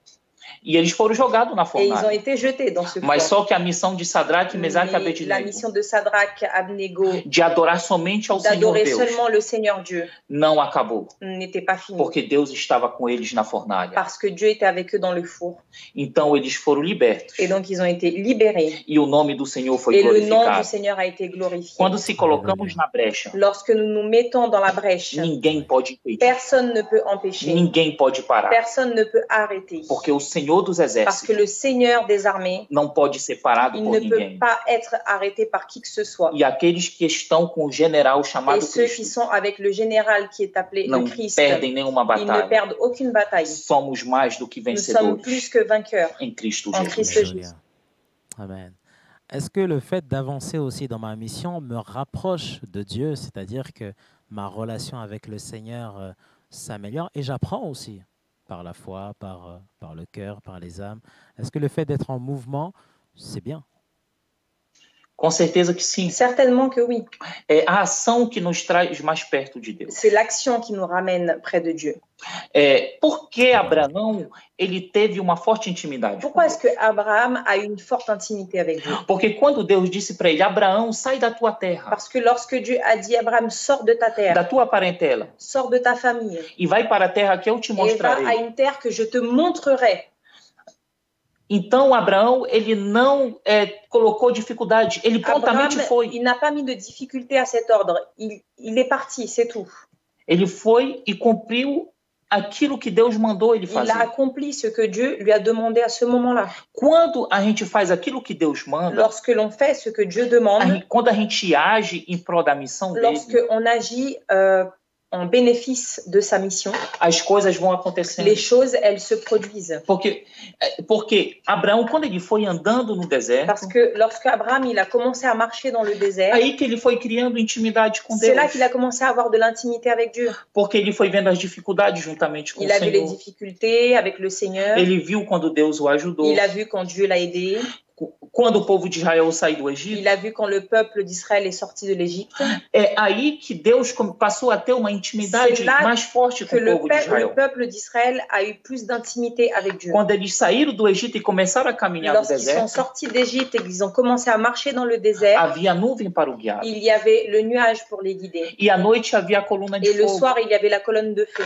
E eles foram jogados na Et ils ont fornalha. été jetés dans ce Mas four. só que a missão de Sadraque, Mesaque e Mais la Abednego mission de Sadrach, Abednego, de adorar somente ao Senhor d'adorer Deus seulement le Seigneur Dieu, não acabou, n'était pas finie. porque Deus estava com eles na fornalha. Parce que Dieu était avec eux dans le four. Então eles foram libertos Et donc ils ont été libérés. e o nome do Senhor foi Et le nom du glorificado. Seigneur a été glorifié. Quando se colocamos na brecha, Lorsque nous nous mettons dans la brèche, ninguém pode impedir, personne ne peut empêcher, ninguém pode parar, personne ne peut arrêter. porque o Senhor dos Parce que Exércitos le Seigneur des armées, não pode ser parado il por ne peut ninguém. pas être arrêté par qui que ce soit. E aqueles que estão com o general Et chamado ceux qui Cristo sont avec le général qui est appelé le não Christ, perdem nenhuma ils ne batalha. perdent aucune bataille. Somos mais do que Nous sommes plus vencedores que vainqueurs em Cristo en Jesus. Christ Jésus. Alléluia. Amen. Est-ce que le fait d'avancer aussi dans ma mission me rapproche de Dieu, c'est-à-dire que ma relation avec le Seigneur s'améliore et j'apprends aussi par la foi, par le cœur, par les âmes. Est-ce que le fait d'être en mouvement, c'est bien? Com certeza que sim. Certainement que oui. É a ação que nos traz mais perto de Deus. C'est l'action qui nous ramène près de Dieu. Por que Abraão ele teve uma forte intimidade? Pourquoi est-ce que Abraham a eu une forte intimité avec Dieu? Porque quando Deus disse para ele, Abraão, sai da tua terra, Parce que lorsque Dieu a dit Abraham, sors de ta da terre, tua parentela, sors de ta famille e vai para a terra que eu te et va à mostrarei. une terre que je te montrerai. Então Abraão ele não colocou dificuldade, ele Abraham, prontamente foi. il n'a pas mis de difficulté à cet ordre. Il est parti, c'est tout. Ele foi e cumpriu aquilo que Deus mandou ele Il fazer. a accompli ce que Dieu lui a demandé à ce moment-là. Quando a gente faz aquilo que Deus manda, Lorsque l'on fait ce que Dieu demande, quando a gente age em prol da missão lorsque dele, on agit en bénéfice de sa mission, as coisas vão acontecendo. les choses, elles se produisent. Porque Abraão, quando ele foi andando no deserto, Parce que lorsque Abraham il a commencé à marcher dans le désert, aí que ele foi criando intimidade com c'est là Deus. qu'il a commencé à avoir de l'intimité avec Dieu. Porque ele foi vendo as dificuldades juntamente com Il o a vu les Senhor. difficultés avec le Seigneur. Ele viu quando Deus o ajudou. Il a vu quand Dieu l'a aidé. Quando o povo de Israel saiu do Egito, Il a vu quand le peuple d'Israël est sorti de l'Égypte. é aí que Deus passou a ter uma intimidade C'est là mais forte com Que o povo de le Israel. peuple d'Israël a eu plus d'intimité avec Dieu. Quando eles saíram do Egito e começaram a caminhar no Lorsqu'ils sont deserto, sortis d'Égypte et qu'ils ont commencé à marcher dans le désert, havia nuvem para o guiar. il y avait le nuage pour les guider. E à noite havia a coluna de Et le fogo. soir, il y avait la colonne de feu.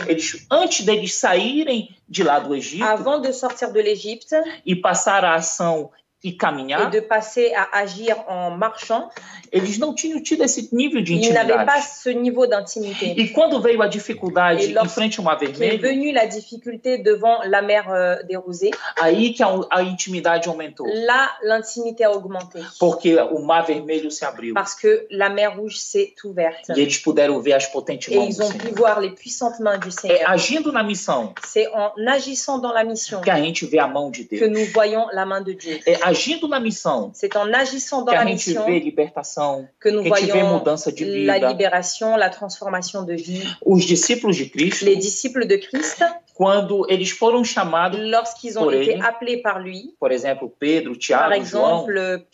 Antes deles saírem de lá do Egito Avant de sortir de l'Égypte e passar a ação e et caminhar, de passer à agir en marchant, eles não tinham tido esse nível de ils n'avaient pas intimidade. ce niveau d'intimité. E quando veio a dificuldade E em lorsque- frente ao Mar Qu'est Vermelho, venue la difficulté devant la mer des Rosées, aí que a intimidade aumentou. là, l'intimité a augmenté. Porque o Mar Vermelho se abriu. Parce que la mer Rouge s'est ouverte. E eles puderam ver as potentes Et mãos ils do ont pu Senhor. voir les puissantes mains du É Seigneur. agindo na missão C'est en agissant dans la mission que a gente vê a mão de que Deus. nous voyons la main de Dieu. É agindo na missão C'est en agissant dans que a la gente mission vê libertação, que nous que a gente vê voyons mudança de la vida. libération, la transformation de vie. Os discípulos de Cristo, Les disciples de Christ, quando eles foram chamados, lorsqu'ils ont Pour été ele. appelés par lui, por exemplo, Pedro, par Tiago, João exemple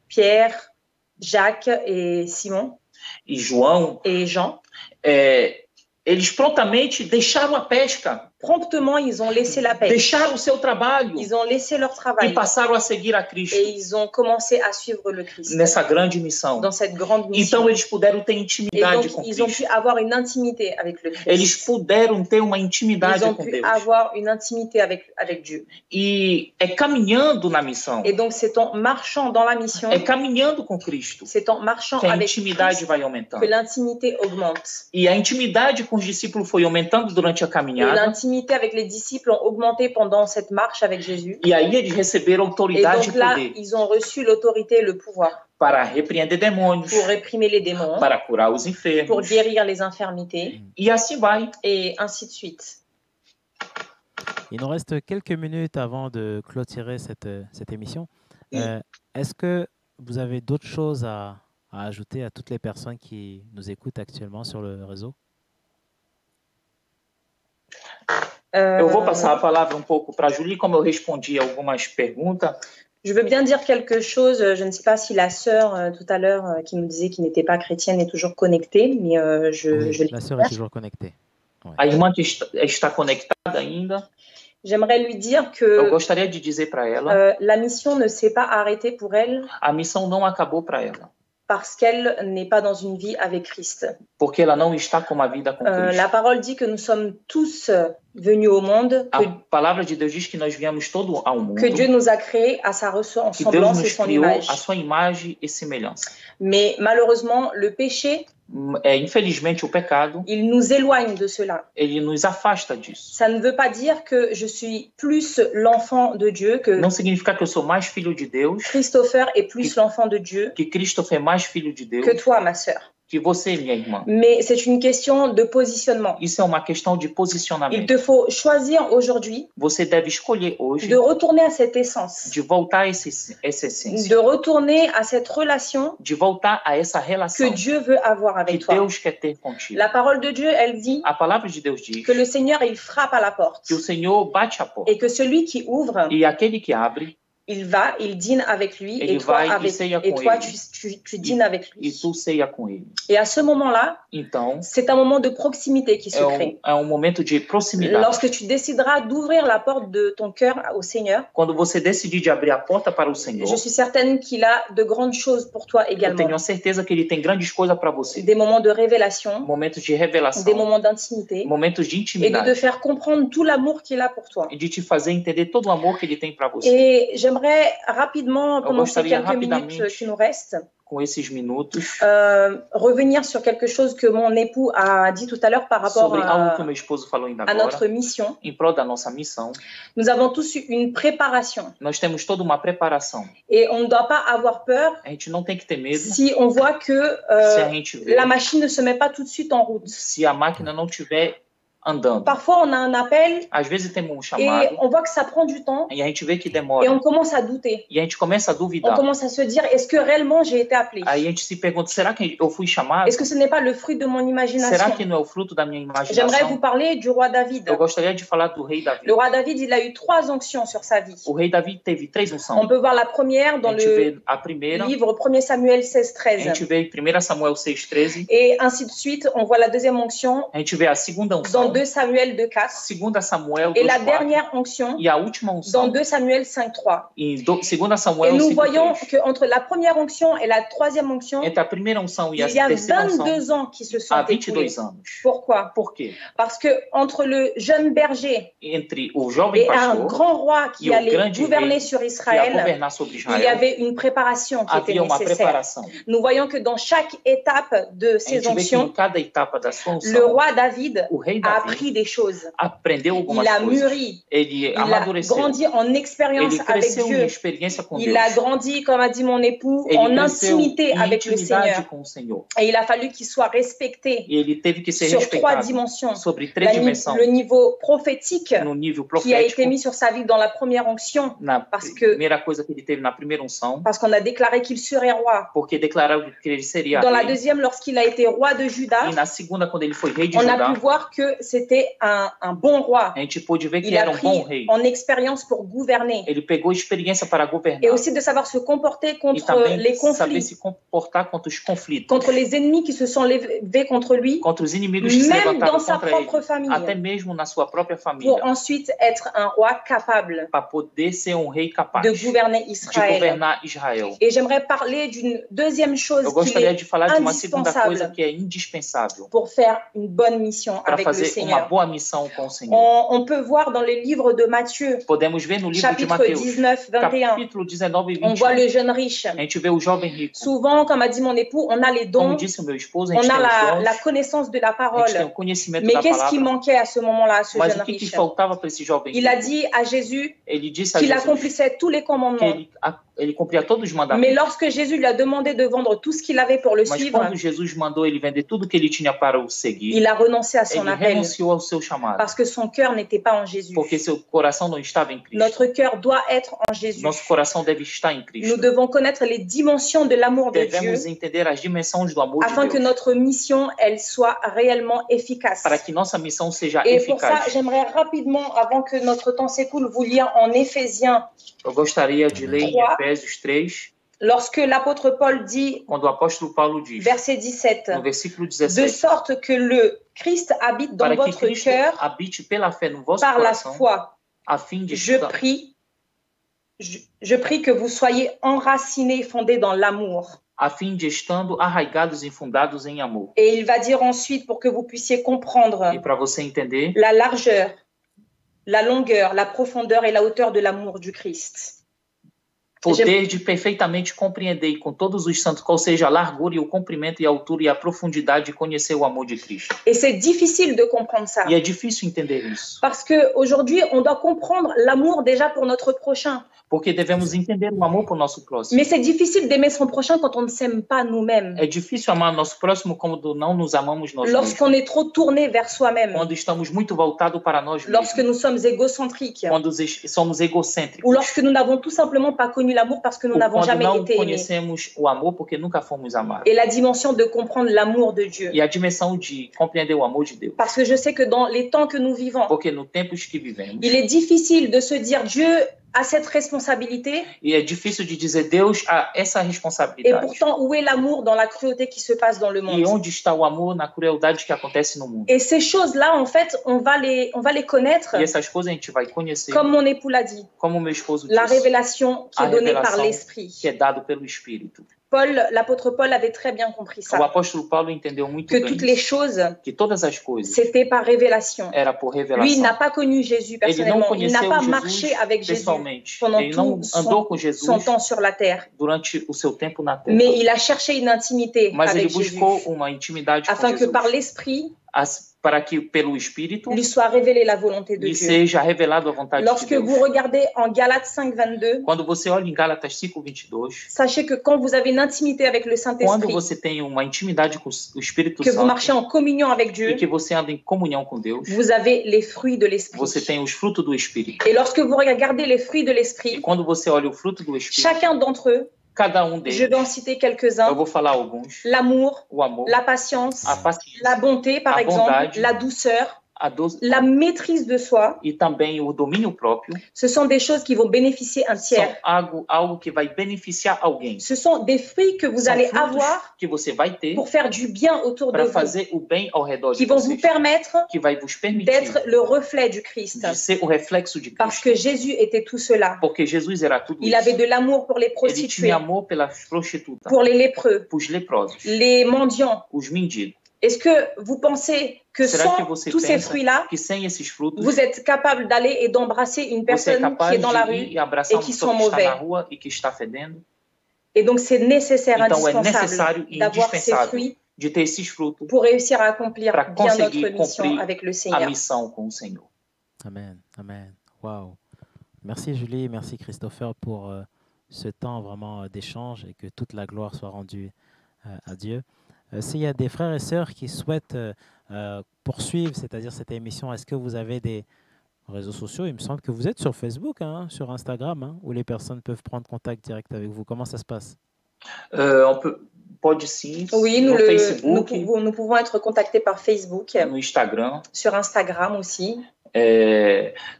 Pierre, Jacques et Simon e João, et Jean, eles prontamente deixaram a pesca, promptement ils ont laissé la pêche. deixaram o seu trabalho Ils ont laissé leur e travail passaram a seguir a Cristo et ils ont commencé à suivre le Christ nessa grande missão. dans cette grande mission. Então eles puderam ter Et intimidade donc, com ils ont Cristo. pu avoir une intimité avec le Eles Christ. puderam ter uma Ils intimidade ont com pu Deus. avoir une intimité avec Dieu. E é caminhando na missão, Et donc, c'est en marchant dans la mission, é caminhando com Cristo c'est en marchant que a avec intimidade Christ vai que aumentando. l'intimité augmente. E a intimidade com os discípulos foi aumentando durante a Et caminhada. l'intimité avec les disciples ont augmenté pendant cette marche avec Jésus. E aí eles receberam Et autoridade donc e là, poder ils ont reçu l'autorité et le pouvoir para repreender demônios, pour réprimer les démons, para curar os pour enfermos. guérir les infirmités, E assim vai. et ainsi de suite. Il nous reste quelques minutes avant de clôturer cette émission. Est-ce que vous avez d'autres choses à ajouter à toutes les personnes qui nous écoutent actuellement sur le réseau? Eu vou passar a palavra pouco para a Julie, como eu respondi algumas perguntas. Je veux bien dire quelque chose. Je ne sais pas si la sœur tout à l'heure qui nous disait qu'il n'était pas chrétienne est toujours connectée, mais Oui, la sœur est toujours connectée. Ouais. A irmã que está conectada ainda, J'aimerais lui dire eu que gostaria de dizer para ela, la mission ne s'est pas arrêtée pour elle a missão não acabou para ela, parce qu'elle n'est pas dans une vie avec Christ. porque ela não está com uma vida com La Cristo. parole dit que nous sommes tous venus au monde, A palavra de Deus diz que nós viemos todo ao mundo, que Dieu nous a créés à sa que Deus ressemblance et nos son criou image. a sua imagem e semelhança. Mais malheureusement, le péché, Infelizmente, o pecado, il nous éloigne de cela. ele nos afasta disso. Ça ne veut pas dire que je suis plus l'enfant de Dieu, que Não significa que eu sou mais filho de Deus, Christopher est plus l'enfant de Dieu que Christopher é mais filho de Deus, que toi, ma sœur. que você, minha irmã. Mais c'est une question de positionnement. Isso é uma questão de Il posicionamento. te faut choisir aujourd'hui Você deve escolher hoje de retourner à cette essence, de voltar a essa essência, de retourner à cette relation de voltar a essa que relação Dieu veut avoir que avec toi. Deus quer ter contigo. La parole de Dieu, elle dit A palavra de Deus diz que le Seigneur, il frappe à la porte que o Senhor bate a porta et que celui qui ouvre, e aquele que abre, il va, il dîne avec lui Ele et toi, vai e avec, ceia et com toi ele. tu dînes avec e lui. tu ceia com ele. Et à ce moment-là, Então, c'est un moment de proximité qui se crée. é um momento de proximidade. Lorsque tu décideras d'ouvrir la porte de ton cœur au Seigneur, Quando você decidir de abrir a porta para o Senhor, je suis certaine qu'il a de grandes choses pour toi eu également. tenho a certeza que Ele tem grandes coisas para você. Des moments de révélation, Momentos de revelação, des moments d'intimité, momentos de et de te intimidade, faire comprendre tout l'amour qu'il a pour toi. e de te fazer entender todo o amor que Ele tem para você. Et j'aimerais j'aimerais rapidement, Eu pendant ces gostaria quelques minutes rapidamente, qui nous restent, com esses minutos, revenir sur quelque chose que mon époux a dit tout à l'heure par rapport sobre algo que o meu esposo falou ainda à notre agora, mission. em prol da nossa missão. Nous avons tous eu une préparation Nós temos toda uma preparação. et on ne doit pas avoir peur A gente não tem que ter medo si on voit que se a gente vê, la machine ne se met pas tout de suite en route. se a máquina não estiver andando. Parfois, on a un appel Às vezes temos um et chamado on voit que ça prend du temps e a gente vê que et demora. on commence à douter. E a gente começa a On duvidar. commence à se dire, est-ce que réellement j'ai été appelé? Aí a gente se pergunta, será que eu fui chamado? Est-ce que ce n'est pas le fruit de mon Será imagination? que não é o fruto da minha J'aimerais vous imaginação? parler du roi David. Eu gostaria de falar do rei Davi. Le roi David, il a eu 3 onctions sur sa vie. O rei Davi teve 3 On unções. peut voir la première dans A gente le vê a primeira, livre 1 Samuel a 16-13. gente vê em 1 Samuel 6,13, Et ainsi de suite, on voit la deuxième onction a gente vê a segunda dans unção, 2 Samuel 2-4 segunda Samuel et la 2,4 dernière onction e a última dans unção 2 Samuel 5-3. em 2 Et Samuel nous voyons 5,3. qu'entre la première onction et la troisième onction, Entre a primeira unção e a il y a terceira unção, 22 ans qui se sont há écoulés. 22 anos. Pourquoi? Por quê? Parce que entre le jeune berger Entre o jovem et un pastor grand roi qui e o allait grande gouverner rei sur que ia Israël, governar sobre il y Israel, avait une préparation qui était havia uma nécessaire. preparação. Nous voyons que dans chaque étape de A ces gente vê que em onctions, cada etapa da sua le unção, roi David o rei a Davi appris des choses. aprendeu algumas Il a coisas. mûri, Ele il a amadureceu. grandi en expérience Ele avec cresceu em Dieu. experiência com Il Deus. a grandi, comme a dit mon époux, Ele en cresceu intimité em avec le intimidade Seigneur. com o Senhor. Et il a fallu qu'il soit respecté E ele teve que ser sur 3 respeitado dimensions. sobre 3 dimensões. Le niveau prophétique No nível qui a été profético, mis sur sa vie dans la première onction, na parce que- primeira coisa que ele teve na primeira unção, parce qu'on a déclaré qu'il serait roi. porque declarou que ele seria Dans la rei. deuxième, lorsqu'il a été roi de Juda, E na segunda, quando ele foi rei de on a Judá, pu voir que c'était un bon roi. a gente pôde ver que Il a era um bom pris rei. en expérience pour gouverner. Ele pegou experiência para Et governar. aussi de savoir se comporter E contre também les saber conflits, se comportar contra os conflitos, contre les ennemis qui se sont levés contre lui, contra os inimigos que se même levantaram dans sa contra propre ele, famille, até mesmo na sua própria pour família, ensuite être un roi capable para poder ser um rei capaz de gouverner de Israël. governar Israel. Et j'aimerais parler d'une deuxième chose Eu qui gostaria est de falar de uma segunda indispensable coisa que é indispensável pour faire une bonne mission para avec le fazer uma Seigneur. boa missão com o Senhor. On peut voir dans le livre de Matthieu, Podemos ver no livro de chapitre Mateus, 19, 21, capítulo 19 e on voit 21, le jeune riche. a gente vê o jovem rico. Souvent, comme a dit mon époux, on a les Como dons, disse o meu esposo, a on gente a tem os dons, la connaissance de la a gente tem parole. o conhecimento Mais da qu'est-ce qui palavra, manquait à ce moment-là, à ce mas jeune o que riche? faltava para esse jovem Il a rico? dit à Jésus Ele disse a qu'il Jesus accomplissait tous les que commandements. ele cumpria todos os Mais mandamentos. lorsque Jésus lui a demandé de vendre tout ce qu'il avait pour le Mas suivre, quando Jesus mandou ele vender tudo que ele tinha para o seguir, il a renoncé à son ele appel renunciou ao seu chamado, parce que son cœur n'était pas en Jésus. porque seu coração não estava em Cristo. Notre cœur doit être en Jésus. Nosso coração deve estar em Nous Cristo. devons connaître les dimensions de l'amour de Dieu Devemos entender as dimensões do amor afin de que Deus, notre mission elle soit réellement efficace. para que nossa missão seja Et pour ça, eficaz. j'aimerais rapidement, avant que notre temps s'écoule, vous lire en Éphésiens, Eu gostaria de ler em 3. Efésios 3, lorsque l'apôtre Paul dit, quando o apóstolo Paulo diz, verset 17, no versículo de 17, sorte que le Christ habite dans para que votre Cristo cœur habite pela fé no vosso par la coração, foi. a fim de Je prie que vous soyez enracinés et fondés dans l'amour. a fim de estando arraigados e fundados em amor. Et il va dire ensuite, pour que vous puissiez comprendre E para você entender la largeur, la longueur, la profondeur et la hauteur de l'amour du Christ. poder de perfeitamente compreender e com todos os santos qual seja a largura e o comprimento e a altura e a profundidade de conhecer o amor de Cristo. Et c'est difficile de comprendre ça. E é difícil entender isso, Parce qu'aujourd'hui, on doit comprendre l'amour déjà pour notre prochain. porque devemos entender o amor por nosso próximo. Mais c'est difficile d'aimer son prochain quand on ne s'aime pas nous-mêmes. É difícil amar nosso próximo quando não nos amamos nós mesmos. Lorsqu'on est trop tourné vers soi-même. Quando estamos muito voltados para nós Lorsque mesmos. nous sommes égocentriques. Quando somos egocêntricos. Ou lorsque nous n'avons tout simplement pas connu l'amour parce que nous Ou n'avons quando jamais não été aimés. conhecemos o amor porque nunca fomos amados. Et la dimension de comprendre l'amour de Dieu. E a dimensão de compreender o amor de Deus. Parce que je sais que dans les temps que nous vivons, Porque no tempos que vivemos, il est difficile de se dire Dieu a cette responsabilité e é difícil de dizer Deus a essa et responsabilidade. pourtant où est l'amour dans la cruauté qui se passe dans le E monde. onde está o amor na crueldade que acontece no mundo? Et ces choses-là, en fait, on va les connaître, E essas coisas a gente vai conhecer, comme mon époux l'a dit, como meu esposo la disse, révélation qui A est donnée par révélation l'Esprit. que é dado pelo Espírito. l'apôtre Paul avait très bien compris O ça, apóstolo Paulo entendeu muito que bem toutes les isso, choses, que todas as coisas c'était par révélation. era por Lui, il revelação. n'a pas connu Jésus Ele não personnellement, il n'a conheceu pas Jesus marché avec Jésus pessoalmente. pendant Ele não tout andou com son Jesus temps sur la terre, durante o seu tempo na terra. mais il a cherché une intimité Mas ele avec Jésus, buscou uma intimidade com afin que Jesus, par l'Esprit, para que pelo Espírito lui soit révélée la volonté de lhe Dieu. seja revelado a vontade de Lorsque Deus. vous regardez en Galates 5, 22, Quando você olha em Gálatas 5:22, sachez que quand vous avez une intimité avec le quando Saint-Esprit, você tem uma intimidade com o Espírito que vous marchez Santo en communion avec e Dieu, que você anda em comunhão com Deus, vous avez les fruits de l'Esprit. você tem os frutos do Espírito. Et lorsque vous regardez les fruits de E l'Esprit, quando você olha o fruto do Espírito, chacun d'entre eux, cada je deles, vais en citer eu quelques-uns, vou falar alguns: l'amour, o amor, la patience, a paciência, la bonté par a exemple, bondade, la douceur, a doce la maîtrise de soi, e também o domínio próprio. ce sont des choses qui vont bénéficier un São tiers. algo que vai beneficiar alguém. Ce sont des fruits que vous São allez frutos avoir que você vai ter pour faire du bien autour de para vous, fazer o bem ao redor qui de vont vous vocês, permettre que vai vos permitir d'être le reflet du Christ. de ser o reflexo de Parce Cristo. que Jésus était tout cela. Porque Jesus era tudo Il isso. avait de l'amour pour les Ele prostituées, tinha amor pelas prostitutas, pour les lépreux, os leprosos, les mendiants. os mendigos. Est-ce que vous pensez que Será que sans você tous ces pensa fruits-là, que sem esses frutos vous êtes capable d'aller et d'embrasser une você é personne qui capaz est dans la de ir rue e abraçar et uma qui pessoa sont que está na mauvais? rua e que está fedendo? Et donc c'est nécessaire, Então é indispensable necessário e d'avoir ces indispensável fruits de ter esses frutos pour réussir à accomplir para bien notre conseguir mission cumprir avec le a Seigneur. missão com o Senhor. Amen, amen. Wow. Merci Julie, merci Christopher pour ce temps vraiment d'échange et que toute la gloire soit rendue à Dieu. S'il y a des frères et sœurs qui souhaitent poursuivre, c'est-à-dire cette émission, est-ce que vous avez des réseaux sociaux? Il me semble que vous êtes sur Facebook, hein, sur Instagram, hein, où les personnes peuvent prendre contact direct avec vous. Comment ça se passe? Pode sim, Oui, no nous Facebook, pouvons être contactés par Facebook, no Instagram. sur Instagram aussi.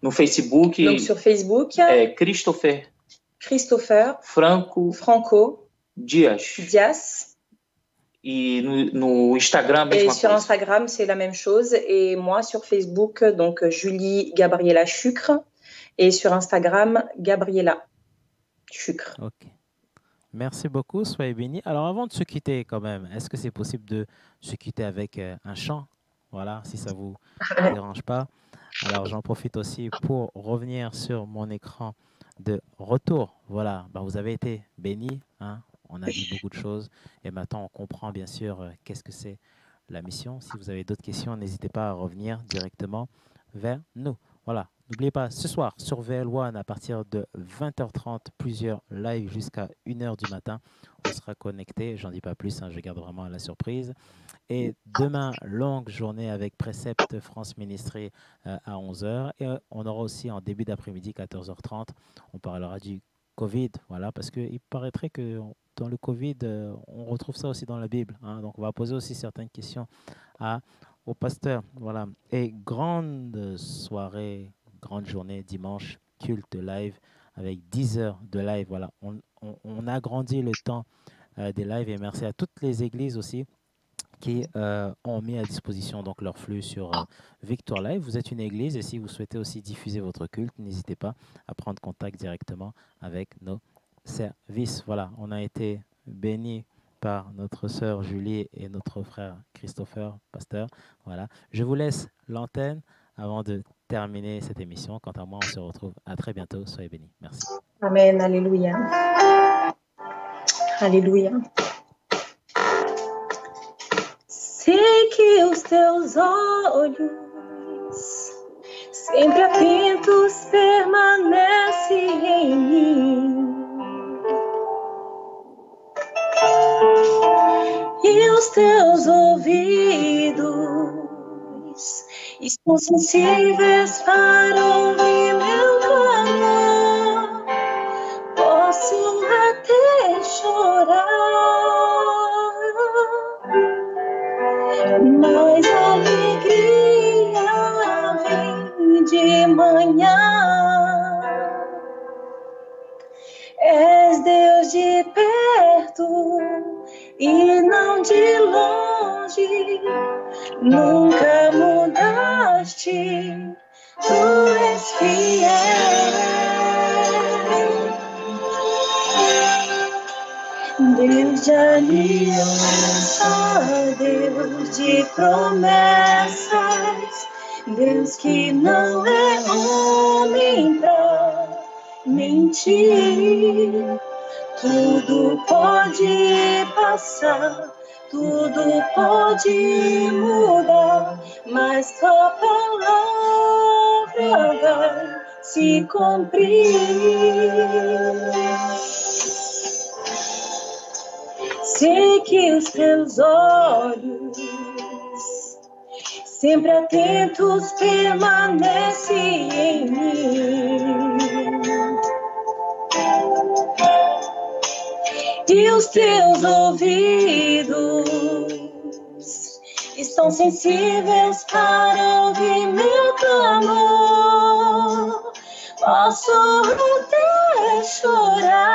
No Facebook, Donc sur Facebook, Christopher Franco Dias. E no Instagram, a et mesma sur coisa. Instagram, c'est la même chose. Et moi, sur Facebook, donc Julie Gabriela Chucre. Et sur Instagram, Gabriela Chucre. Ok. Merci beaucoup, soyez bénis. Alors avant de se quitter quand même, est-ce que c'est possible de se quitter avec un chant? Voilà, si ça ne vous dérange pas. Alors j'en profite aussi pour revenir sur mon écran de retour. Voilà, ben, vous avez été bénis, hein? On a dit beaucoup de choses et maintenant on comprend bien sûr qu'est-ce que c'est la mission. Si vous avez d'autres questions, n'hésitez pas à revenir directement vers nous. Voilà, n'oubliez pas, ce soir sur VL1 à partir de 20h30, plusieurs lives jusqu'à 1h du matin. On sera connecté, j'en dis pas plus, hein, je garde vraiment la surprise. Et demain, longue journée avec Précepte France Ministry à 11h. Et on aura aussi en début d'après-midi, 14h30, on parlera du Covid, voilà, parce qu'il paraîtrait que dans le Covid, on retrouve ça aussi dans la Bible, hein, donc on va poser aussi certaines questions au pasteur, voilà. Et grande soirée, grande journée, dimanche, culte live, avec 10 heures de live, voilà. On agrandit le temps des lives et merci à toutes les églises aussi qui ont mis à disposition donc leur flux sur Victoire Live. Vous êtes une église et si vous souhaitez aussi diffuser votre culte, n'hésitez pas à prendre contact directement avec nos services. Voilà, on a été bénis par notre sœur Julie et notre frère Christopher, pasteur. Voilà, je vous laisse l'antenne avant de terminer cette émission. Quant à moi, on se retrouve à très bientôt. Soyez bénis. Merci. Amen, alléluia. Alléluia. Sei que os teus olhos, sempre atentos, permanecem em mim. E os teus ouvidos estão sensíveis para ouvir meu clamor. Posso até chorar, mas a alegria vem de manhã. És Deus de perto e não de longe, nunca mudaste, tu és fiel. Deus de aliança, Deus de promessas, Deus que não é homem pra mentir. Tudo pode passar, tudo pode mudar, mas tua palavra vai se cumprir. Sei que os teus olhos, sempre atentos, permanecem em mim. E os teus ouvidos estão sensíveis para ouvir meu clamor. Posso até chorar,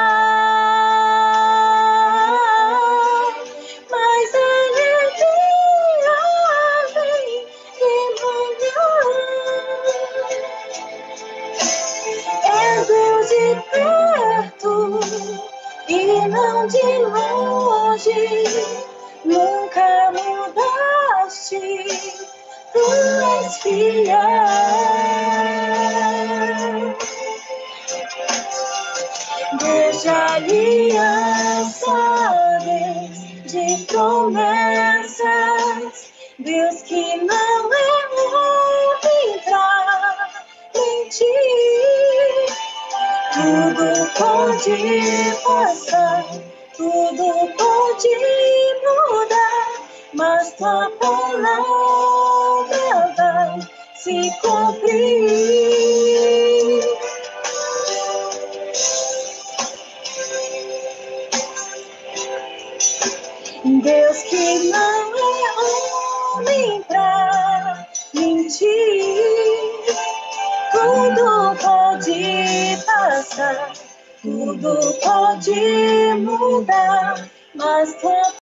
mas alegria vem de manhã. É Deus de perto e não de longe, nunca mudaste, tu és fiel. Deus de aliança, Deus de promessas, Deus que não é homem pra mentir. Tudo pode passar, tudo pode mudar, mas tua palavra vai se cumprir. Deus que não é homem pra mentir. Tudo pode passar, tudo pode mudar, mas tua